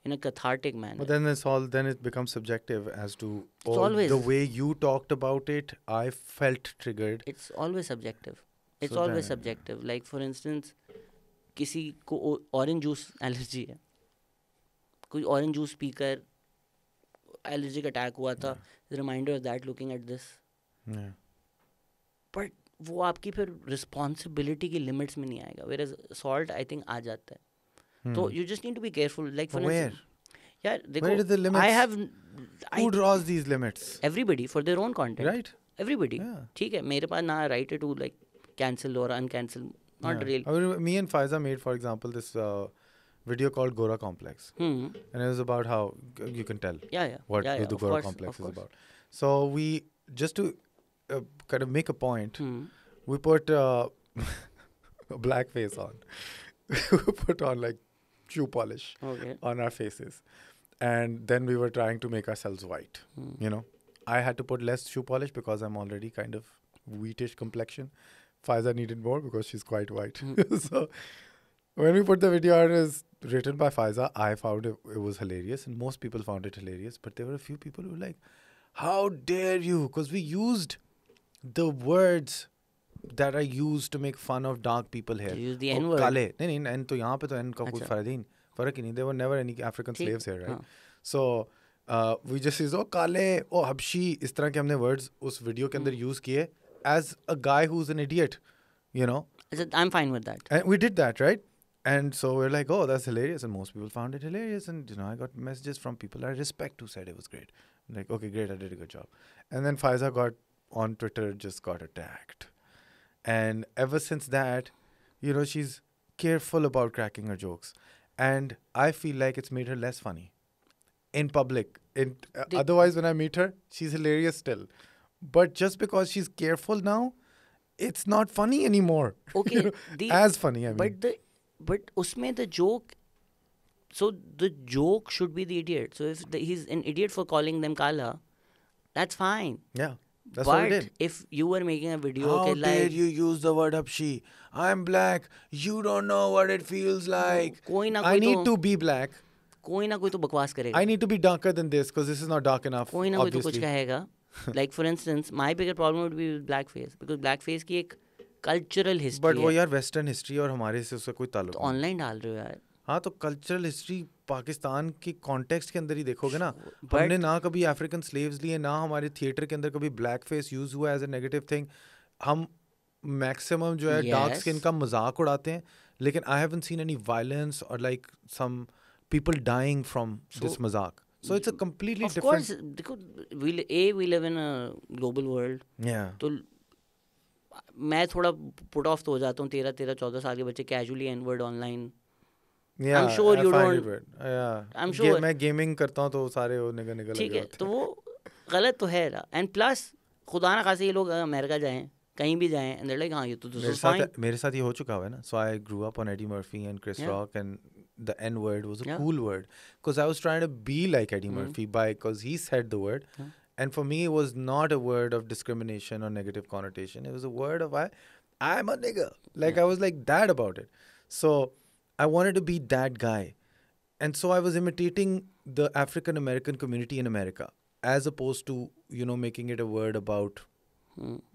A: in a cathartic manner.
B: But then it becomes subjective as to the way you talked about it. I felt triggered.
A: It's always subjective. Subjective. Like for instance, किसी को orange juice allergy है, कोई orange juice पीकर allergic attack हुआ था, reminder of that looking at this. But वो आपकी फिर रिस्पॉन्सिबिलिटी की लिमिट्स में नहीं आएगा, whereas assault I think आ जाता है. तो you just need to be careful. Like for यार देखो, I have
B: who draws these limits?
A: Everybody for their own content,
B: right?
A: Everybody. ठीक है, मेरे पास ना राइट है टू लाइक कैंसिल और अनकैंसिल. Not really.
B: I mean, me and Faiza made, for example, this video called Gora Complex. And it was about how, you can tell what the Gora Complex is about. So we, just to kind of make a point, we put a black face on. We put on like shoe polish on our faces. And then we were trying to make ourselves white. You know, I had to put less shoe polish because I'm already kind of wheatish complexion. Faiza needed more because she's quite white. So when we put the video out, it was written by Faiza. I found it was hilarious, and most people found it hilarious. But there were a few people who were like, "How dare you?" Because we used the words that are used to make fun of dark people here.
A: You use the N word.
B: काले नहीं N तो यहाँ पे तो N का कोई फर्क ही नहीं. There were never any African slaves here, right? So we just use काले हबशी इस तरह के हमने words उस video के अंदर use किए as a guy who's an idiot, you know.
A: I'm fine with that.
B: And we did that, right? And so we're like, oh, that's hilarious. And most people found it hilarious. And, you know, I got messages from people I respect who said it was great. I'm like, okay, great, I did a good job. And then Faiza got on Twitter, just got attacked. And ever since that, you know, she's careful about cracking her jokes. And I feel like it's made her less funny in public. Otherwise, when I meet her, she's hilarious still. But just because she's careful now, it's not funny anymore.
A: Okay.
B: You know, as funny, I mean.
A: But usme the joke, so the joke should be the idiot. So if he's an idiot for calling them kala, that's fine.
B: Yeah, that's what we did.
A: But if you were making a video,
B: how dare you use the word Habshi? I'm black. You don't know what it feels like. I need to be black.
A: कोई ना कोई तो बकवास करेगा.
B: I need to be darker than this because this is not dark enough.
A: कोई ना कोई तो कुछ कहेगा. Like for instance, my bigger problem would be with blackface because blackface की एक cultural history
B: But वो यार western history और हमारे से उसका कोई ताल्लुक
A: नहीं. ऑनलाइन डाल रहे हो यार.
B: हाँ तो cultural history पाकिस्तान की context के अंदर ही देखोगे ना. हमने ना कभी African slaves लिए, ना हमारे theater के अंदर कभी blackface use हुआ as a negative thing. हम maximum जो है dark skin का मजाक उड़ाते हैं. लेकिन I haven't seen any violence or like some people dying from this mazak. So it's a completely different...
A: Of course, we live in a global world.
B: Yeah.
A: तो मैं थोड़ा put off तो हो जाता हूँ 13-14 साल के बच्चे casually N-word online.
B: Yeah,
A: I'm sure you don't...
B: Yeah.
A: I'm sure...
B: मैं gaming करता हूँ तो सारे वो निकल लगे
A: ठीक है, तो वो गलत तो है ना. And plus, खुदा ना खासे ये लोग अमेरिका जाएं, कहीं भी जाएं, and they're like, हाँ ये तो this is fine.
B: मेरे साथ ये हो चुका हुआ है ना. So I grew up on Eddie Murphy and Chris Rock and the N word was a cool word because I was trying to be like Eddie Murphy because he said the word. And for me, it was not a word of discrimination or negative connotation. It was a word of I'm a nigga. Like I was like that about it. So I wanted to be that guy. And so I was imitating the African American community in America as opposed to, you know, making it a word about,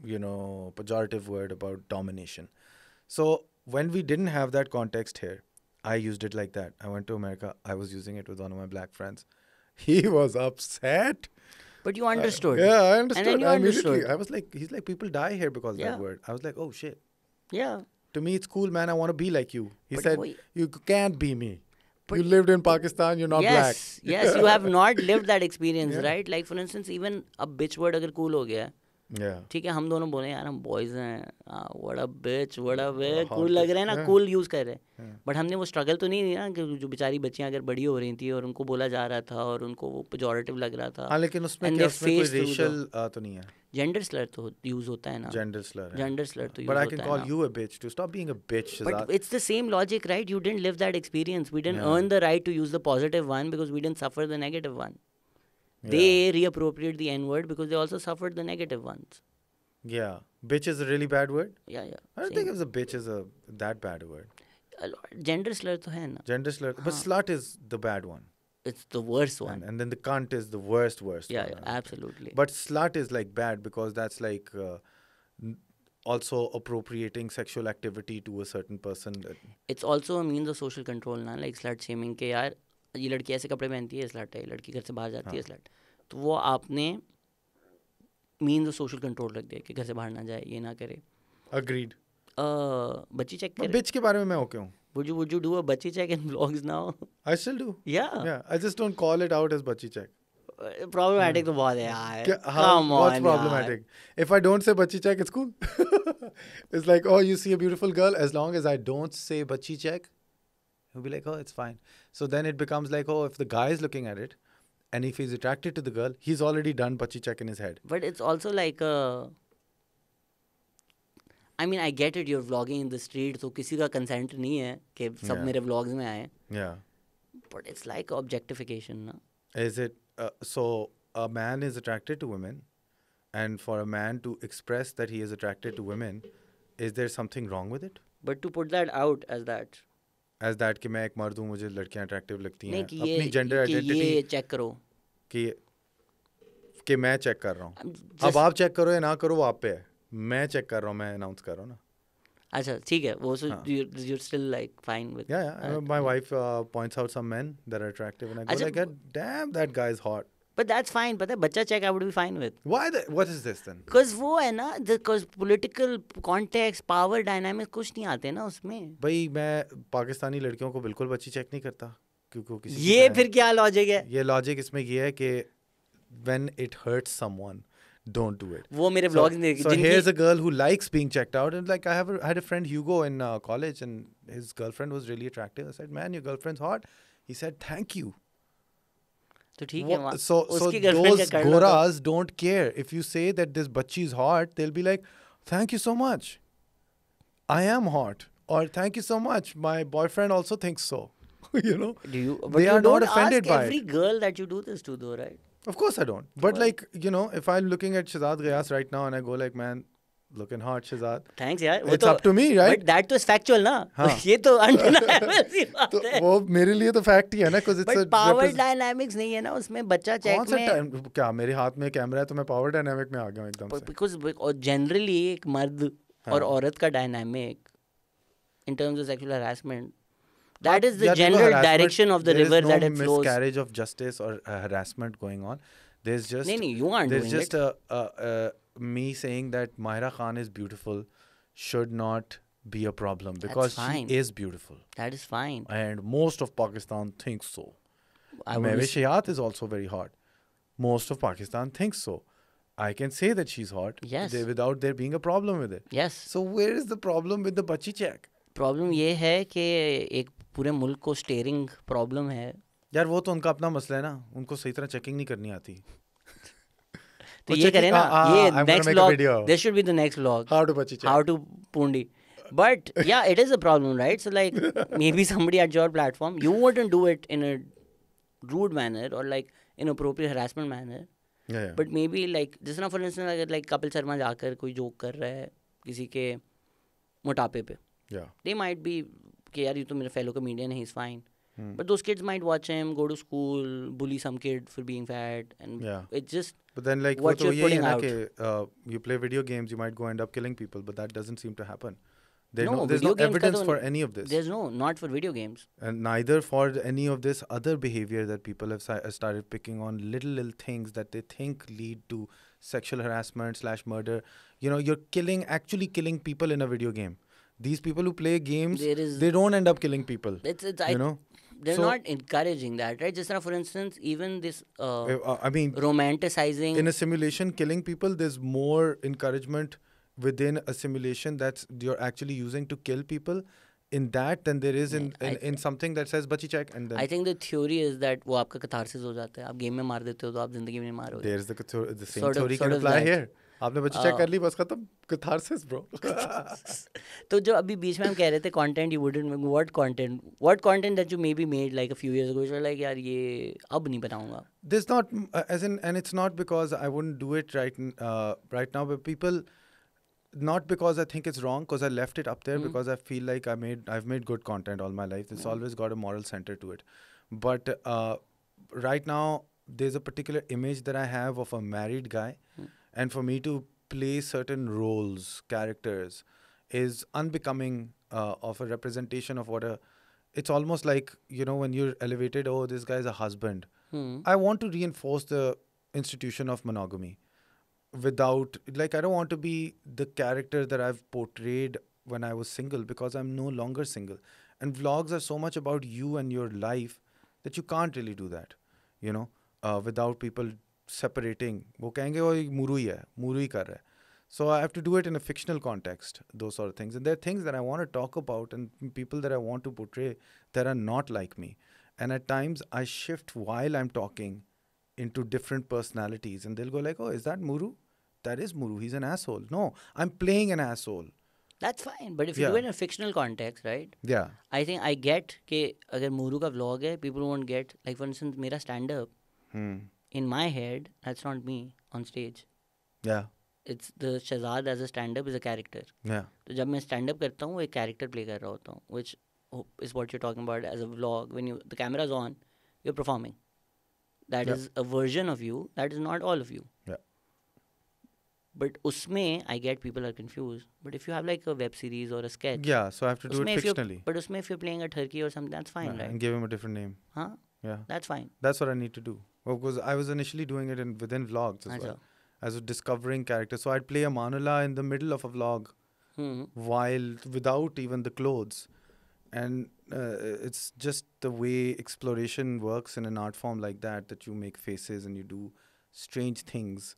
B: you know, pejorative word about domination. So when we didn't have that context here, I used it like that. I went to America. I was using it with one of my black friends. He was upset.
A: But you understood.
B: Yeah, I understood.
A: And then you understood.
B: I was like, he's like, people die here because of that word. I was like, oh shit.
A: Yeah.
B: To me, it's cool, man. I want to be like you. He said, you can't be me. You lived in Pakistan. You're not black.
A: Yes, you have not lived that experience, right? Like for instance, even a bitch word अगर cool हो गया, ठीक है, हम दोनों बोले यार हम boys हैं, what a bitch, cool लग रहा है ना, cool use कर रहे हैं. But हमने वो struggle तो नहीं दी ना कि जो बेचारी बच्चियां अगर बड़ी हो रही थी और उनको बोला जा रहा था और उनको वो pejorative लग रहा था.
B: हाँ, लेकिन उसमें कोई racial तो नहीं है.
A: Gender slur तो use होता है ना.
B: Gender slur
A: तो use होता है.
B: But I can call you a bitch too. Stop being a bitch, Shazad.
A: But it's the same logic, right? You didn't live that experience. We didn't earn the right to use the positive one because we didn't suffer the negative one. They reappropriate the N-word because they also suffered the negative ones.
B: Yeah. Bitch is a really bad word?
A: Yeah.
B: I don't think a bitch is that bad a word.
A: Gender slur to hai na.
B: Gender slur. But slut is the bad one.
A: It's the worst one.
B: And then the cunt is the worst one.
A: Yeah, absolutely.
B: But slut is like bad because that's like also appropriating sexual activity to a certain person.
A: It's also a means of social control ना, like slut shaming के यार ये लड़की ऐसे कपड़े पहनती है slut है, लड़की घर से बाहर जाती है slut. तो वो आपने means of social control रख दिया कि घर से बाहर ना जाए, ये ना करे.
B: Agreed.
A: बच्ची check करे.
B: Bitch के बारे में मैं okay हूँ.
A: Would you do a bachchi check in vlogs now?
B: I still do.
A: Yeah.
B: I just don't call it out as bachchi check.
A: Problematic तो बहुत है यार.
B: Come on. What's problematic? If I don't say bachchi check, it's cool. It's like, oh, you see a beautiful girl. As long as I don't say bachchi check, he'll be like, oh, it's fine. So then it becomes like, oh, if the guy is looking at it, and if he's attracted to the girl, he's already done bachchi check in his head.
A: But it's also like I mean, I get it, you're vlogging in the street, so किसी का consent नहीं है कि सब मेरे vlogs में आए.
B: Yeah.
A: But it's like objectification, ना?
B: Is it so? A man is attracted to women, and for a man to express that he is attracted to women, is there something wrong with it?
A: But to put that out as that,
B: As that कि मैं एक मर्द हूँ मुझे लड़कियाँ attractive लगती
A: नहीं
B: हैं
A: कि
B: अपनी
A: ये
B: gender
A: कि
B: identity
A: ये चेक करो.
B: कि मैं चेक कर रहा हूँ. अब
A: Just-
B: आप चेक करो या ना करो वो आप पे है. मैं चेक कर रहा हूँ, मैं अनाउंस कर रहा हूँ ना.
A: अच्छा ठीक है वो so
B: हाँ.
A: you're still like fine with
B: Yeah. My wife points out some men that are attractive, and I go
A: अच्छा,
B: like, damn, that guy is hot.
A: but that's fine. पता है बच्चा check I would be fine with.
B: What is this then?
A: Because वो है ना because political context power dynamics कुछ नहीं आते ना उसमें.
B: भाई मैं पाकिस्तानी लड़कियों को बिल्कुल बच्ची चेक नहीं करता क्योंकि वो किसी की
A: ये
B: बहन-
A: फिर क्या लॉजिक है?
B: ये लॉजिक इसमें ये है कि when it hurts someone, don't do it.
A: वो मेरे vlogs में
B: So here's a girl who likes being checked out, and like I had a friend Hugo in college, and his girlfriend was really attractive. I said, "Man, your girlfriend's hot." He said, "Thank you."
A: तो ठीक है वहाँ
B: So
A: उसकी girlfriend
B: those
A: क्या कर लो तो-
B: goras don't care if you say that this bachchi is hot. They'll be like, "Thank you so much. I am hot," or "Thank you so much. My boyfriend also thinks so." You know.
A: Do you? But
B: They
A: you
B: are not
A: don't
B: offended
A: ask
B: by
A: every
B: it.
A: girl that you do this to, though, right?
B: Of course I don't. But
A: Well-
B: like, you know, if I'm looking at Shazad Ghayas right now and I go like, man, looking hot, Shazad.
A: Thanks यार. वो
B: It's
A: तो-
B: up to me, right?
A: But that तो is factual ना.
B: हाँ.
A: ये तो undeniable सी बात
B: तो
A: है.
B: वो मेरे लिए तो फैक्ट ही है ना, because it's
A: But
B: a
A: power dynamics नहीं है ना उसमें बच्चा check
B: कौन सा
A: में.
B: टाइम क्या मेरे हाथ में कैमरा है तो मैं पावर डायनामिक में आ गया हूँ एकदम से.
A: Because generally एक मर्द और
B: हाँ.
A: औरत का dynamic in terms of sexual harassment, that is the
B: Yeah, देखो,
A: general
B: harassment,
A: direction of the
B: there
A: river
B: is no
A: that it flows.
B: miscarriage of justice or harassment going on. There's just
A: नहीं you aren't
B: there's
A: doing
B: just
A: it.
B: me saying that Mahira Khan is beautiful should not be a problem because she
A: fine.
B: is beautiful,
A: That is fine.
B: and most of Pakistan thinks so.
A: I would
B: Mehwish Hayat is also very hot. Most of Pakistan thinks so. I can say that she's hot
A: Yes.
B: without there being a problem with it.
A: Yes.
B: So where is the problem with the bachchi check?
A: Problem ये है कि एक पूरे मुल्क को steering problem है.
B: यार वो तो उनका अपना मसला है ना, उनको सही तरह चेकिंग नहीं करनी आती.
A: तो ये करें ना ये
B: I'm gonna
A: next
B: make a
A: vlog
B: video.
A: This should be the next vlog
B: How to bachchi check?
A: how to pundi. But yeah, it is a problem, right? So like maybe somebody at your platform, you wouldn't do it in a rude manner or like inappropriate harassment manner.
B: Yeah.
A: But maybe like जिस तरह for instance अगर like Kapil Sharma जाकर कोई joke कर रहा है किसी के मोटापे पे,
B: Yeah.
A: they might be कि यार ये तो मेरा fellow comedian है, he's fine. But those kids might watch him, go to school, bully some kid for being fat, and
B: Yeah.
A: it's just
B: But then like
A: what
B: वो तो
A: you're
B: यही है
A: putting
B: ना
A: out.
B: कि you play video games, you might go end up killing people, but that doesn't seem to happen. There's
A: No,
B: there's
A: video
B: no
A: games का
B: evidence
A: तो-
B: for any of this.
A: there's no not for video games.
B: And neither for any of this other behavior that people have started picking on little things that they think lead to sexual harassment / murder. You know, you're actually killing people in a video game. These people who play games,
A: There is-
B: they don't end up killing people.
A: It's
B: You know?
A: they're
B: So-
A: not encouraging that, right? Just for instance, even this
B: I mean,
A: romanticizing.
B: in a simulation killing people, there's more encouragement within a simulation that's you're actually using to kill people in that than there is in something that says bachchi check and then
A: I think the theory is that वो आपका catharsis हो जाता है. आप game में मार देते हो तो आप जिंदगी में नहीं मारोगे.
B: there's the same
A: Sort of-
B: theory
A: sort
B: can
A: of
B: apply
A: that.
B: here. आपने बच्ची चेक कर ली बस खत्म. Catharsis, bro.
A: तो जो अभी बीच में हम कह रहे थे content you wouldn't make, what content that you maybe made like a few years ago, you're like यार ये अब नहीं बनाऊंगा.
B: There's not and it's not because I wouldn't do it right now, but people, not because I think it's wrong, because I left it up there because I feel like I've made good content all my life. It's always got a moral center to it. But right now there's a particular image that I have of a married guy, and for me to play certain roles, characters, is unbecoming of a representation of it's almost like, you know, when you're elevated, oh, this guy's a husband. I want to reinforce the institution of monogamy without, like, I don't want to be the character that I've portrayed when I was single, because I'm no longer single. And vlogs are so much about you and your life that you can't really do that, you know, without people separating. वो कहेंगे वो Mooroo ही है, Mooroo ही कर रहा है. So I have to do it in a fictional context, those sort of things. And there are things that I want to talk about and people that I want to portray that are not like me. And at times I shift while I'm talking into different personalities, and they'll go like, oh, is that Mooroo? That is Mooroo. He's an asshole. No, I'm playing an asshole.
A: That's fine, but if you do it in a fictional context, right?
B: Yeah.
A: I think I get कि अगर Mooroo का vlog है, people won't get, like for instance मेरा stand up, In my head, that's not me on stage.
B: Yeah.
A: It's the Shahzad as a stand-up is a character.
B: Yeah.
A: तो जब मैं stand-up करता हूँ वो एक character play कर रहा होता हूँ, which is what you're talking about as a vlog. When the camera's on, you're performing. That is a version of you. That is not all of you.
B: Yeah.
A: But usme, I get people are confused. But if you have like a web series or a sketch,
B: Yeah, so I have to do it fictionally.
A: But usme if you're playing a turkey or something, that's fine, right?
B: And give him a different name.
A: Huh?
B: Yeah.
A: That's fine.
B: That's what I need to do. Well, because I was initially doing it within vlogs as well. I was discovering characters. So I'd play a Manula in the middle of a vlog while without even the clothes. And it's just the way exploration works in an art form like that you make faces and you do strange things.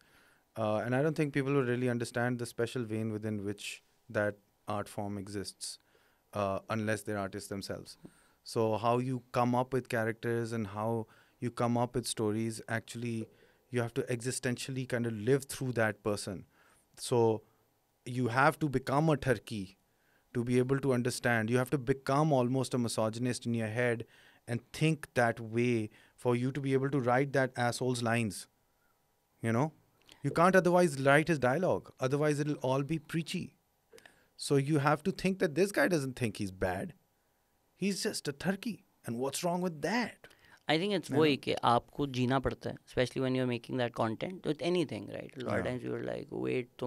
B: And I don't think people will really understand the special vein within which that art form exists unless they're artists themselves. So how you come up with characters and how you come up with stories, actually, you have to existentially kind of live through that person. So you have to become a turkey to be able to understand. You have to become almost a misogynist in your head and think that way for you to be able to write that asshole's lines. You know? You can't otherwise write his dialogue. Otherwise, it'll all be preachy. So you have to think that this guy doesn't think he's bad. He's just a turkey. And what's wrong with that?
A: I think it's वही कि आपको जीना पड़ता है, especially when you're making that content with anything, right? A lot of times you're like, wait,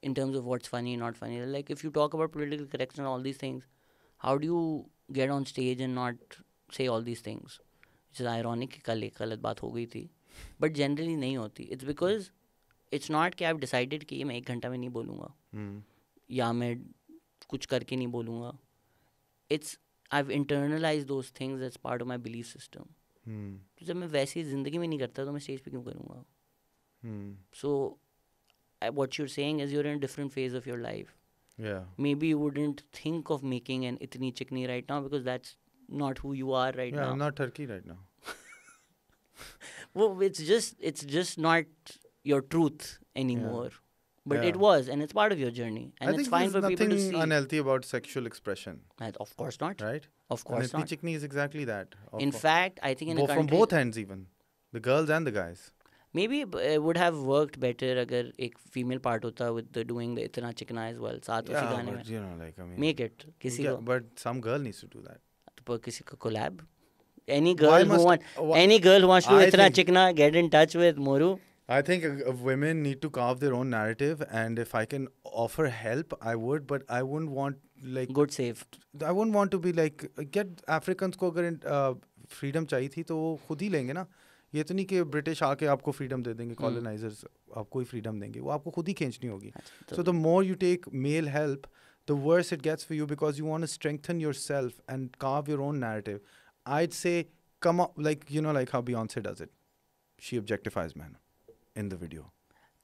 A: in terms of what's funny, not funny. Like if you talk about political correction and all these things, how do you get on stage and not say all these things? Which is ironic कि कल एक गलत बात हो गई थी, but generally नहीं होती. It's because it's not कि I've decided कि मैं 1 घंटा में नहीं बोलूँगा या मैं कुछ करके नहीं बोलूँगा. It's I've internalized those things as part of my belief system. तो जब मैं वैसी ज़िंदगी में नहीं करता तो मैं स्टेज पे क्यों करूँगा? So what you're saying is you're in a different phase of your life.
B: Yeah.
A: Maybe you wouldn't think of making an itni chikni right now because that's not who you are right now.
B: Yeah, I'm not turkey right now.
A: Well, it's just not your truth anymore. Yeah. But it was, and it's part of your journey. And it's fine for people to see.
B: Nothing unhealthy about sexual expression.
A: Of course not.
B: Right?
A: Of course not.
B: Chikni is exactly that.
A: In fact, I think in a country...
B: From both ends even. The girls and the guys.
A: Maybe it would have worked better अगर एक female part होता with doing the इतना चिकना as well. साथ उसी गाने में.
B: You know, like, I mean...
A: Make it. किसी को...
B: But some girl needs to do that.
A: तो किसी को collab? Any girl who wants to do इतना चिकना, get in touch with Mooroo.
B: I think women need to carve their own narrative, and if I can offer help, I would, but I wouldn't want like
A: good save.
B: I wouldn't want to be like get Africans को अगर freedom चाहिए थी तो वो खुद ही लेंगे ना. ये तो नहीं कि ब्रिटिश आके आपको freedom दे देंगे, colonizers आपको ही freedom देंगे, वो आपको खुद ही खींचनी होगी. So the more you take male help, the worse it gets for you because you want to strengthen yourself and carve your own narrative. I'd say come up like like how Beyonce does it. She objectifies men in the video.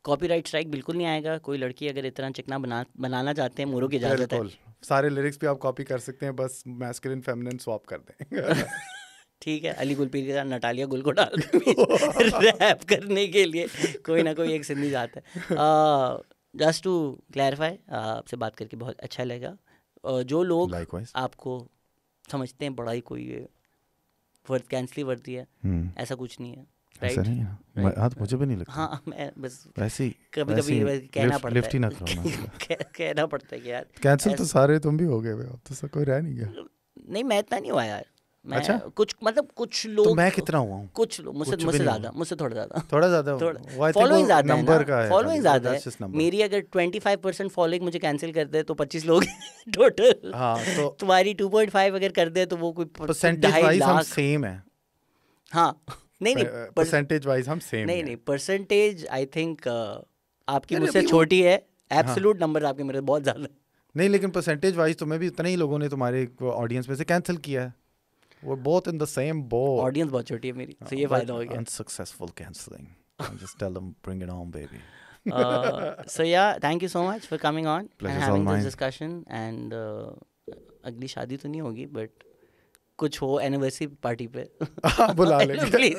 A: Copyright strike बिल्कुल नहीं आएगा. कोई लड़की अगर इतना चिकना बनाना चाहते हैं, मोरू की इजाजत है.
B: सारे लिरिक्स भी आप कॉपी कर सकते हैं, बस मैस्कुलिन फेमिनिन स्वैप कर दें.
A: ठीक है, अली गुलपीर के साथ नटालिया गुल को डाल रैप करने के लिए कोई ना कोई एक सिंधी जाता है. जस्ट टू क्लैरिफाई, आपसे बात करके बहुत अच्छा लगा. जो लोग आपको समझते हैं पढ़ाई कोई वर्थ कैंसली वर्दी है, ऐसा कुछ नहीं है.
B: ऐसा नहीं है. हाँ, मुझे भी नहीं लगता.
A: हाँ, मैं बस
B: वैसे
A: कभी कहना पड़ता है.
B: लिफ्ट ही ना करो.
A: कहना पड़ता है कि यार
B: कैंसिल तो सारे तुम भी हो गए, अब तो सब कोई रह नहीं गया.
A: नहीं, मैं इतना नहीं हुआ यार. मैं
B: अच्छा?
A: कुछ लोग
B: तो मैं कितना हुआ हूँ?
A: कुछ लोग मुझसे ज़्यादा, मुझसे थोड़ा ज़्यादा.
B: फॉलोइंग ज़्यादा है ना.
A: फॉलोइंग ज़्यादा है. मेरी अगर 25% फॉलोइंग मुझे कैंसिल कर दे तो 25 लोग टोटल. हाँ, तो तुम्हारी 2.5 अगर कर दे तो वो कोई
B: परसेंटेज वाइज हम सेम है.
A: हाँ, नहीं
B: परसेंटेज वाइज हम सेम.
A: नहीं परसेंटेज आई थिंक आपकी मुझसे छोटी है. एब्सोल्यूट नंबर आपके मेरे बहुत ज़्यादा.
B: नहीं, लेकिन परसेंटेज वाइज तो मैं भी उतने ही लोगों ने तुम्हारे ऑडियंस में से कैंसिल किया है. We're both in the same boat.
A: Audience बहुत छोटी है मेरी, so ये फायदा हो गया.
B: Unsuccessful cancelling. Just tell them, bring it on, baby.
A: So yeah, thank you so much for coming on and having this discussion. And अगली शादी तो नहीं होगी, but कुछ हो एनिवर्सरी पार्टी पे
B: बुला लेंगे.
A: Please.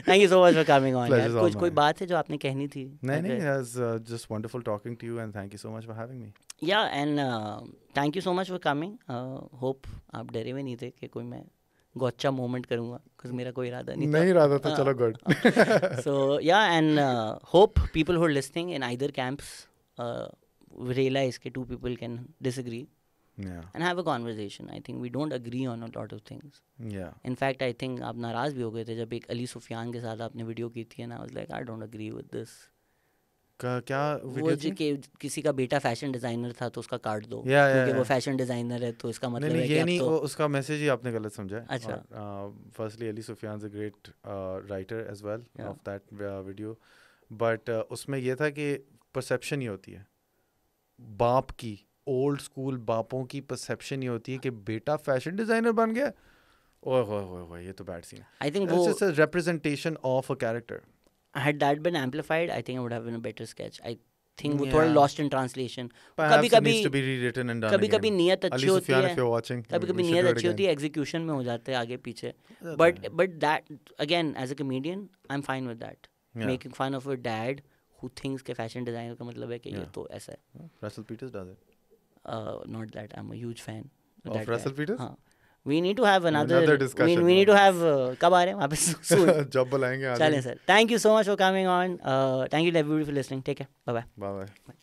A: Thank you so much for coming on. कुछ कोई बात है जो आपने कहनी थी?
B: नहीं, just wonderful talking to you and thank you so much for having me.
A: Yeah, and thank you so much for coming. Hope आप डरे हुए नहीं थे कि कोई मैं gotcha moment करूँगा because मेरा कोई इरादा नहीं
B: नहीं इरादा था, चलो good.
A: So yeah, and hope people who are listening in either camps realize that two people can disagree and have a conversation. I think we don't agree on a lot of things.
B: Yeah.
A: In fact, I think आप नाराज़ भी हो गए थे जब एक अली सुफियान के साथ आपने वीडियो की थी, and I was like, I don't agree with this.
B: क्या
A: वो
B: वीडियो
A: जो
B: थी?
A: कि किसी का बेटा फैशन डिजाइनर था तो उसका काट दो
B: Yeah,
A: क्योंकि
B: yeah,
A: वो
B: yeah.
A: फैशन डिजाइनर है तो इसका मतलब
B: नहीं
A: है
B: ये
A: कि
B: नहीं,
A: अब तो
B: वो उसका मैसेज ही आपने गलत समझा है.
A: अच्छा.
B: Firstly, Ali Sufyan's a great writer as well
A: Yeah.
B: of that video, but उसमें ये था कि perception ही होती है बाप की, ओल्ड स्कूल बापों की perception ही होती है कि बेटा फैशन डिजाइनर बन गया. ओए होए होए होए, ये तो bad scene.
A: I think
B: It's
A: वो
B: just a representation of a character.
A: had that been amplified, I think it would have been a better sketch. I think वो थोड़ा
B: Yeah.
A: lost in translation.
B: Perhaps it
A: कभी
B: needs to be rewritten and done
A: कभी
B: again.
A: नीयत अच्छी
B: Ali
A: होती
B: Sufyan,
A: है,
B: if you're watching,
A: कभी
B: we should
A: नीयत
B: do it
A: अच्छी होती
B: again.
A: है, execution में हो जाते हैं आगे पीछे.
B: That's
A: But
B: fine.
A: but that again, as a comedian, I'm fine with that.
B: Yeah.
A: Making fun of a dad who thinks कि fashion designer का मतलब है कि ये
B: Yeah.
A: तो ऐसा है.
B: Russell Peters does it.
A: Not that I'm a huge fan
B: Of
A: that
B: Russell
A: guy.
B: Peters?
A: हाँ. We need to have another
B: discussion.
A: We need to have कब आ रहे हैं वापस soon.
B: जब बुलाएंगे आ
A: चलें sir. Thank you so much for coming on. Thank you to everybody for listening. Take care. Bye bye.
B: Bye bye.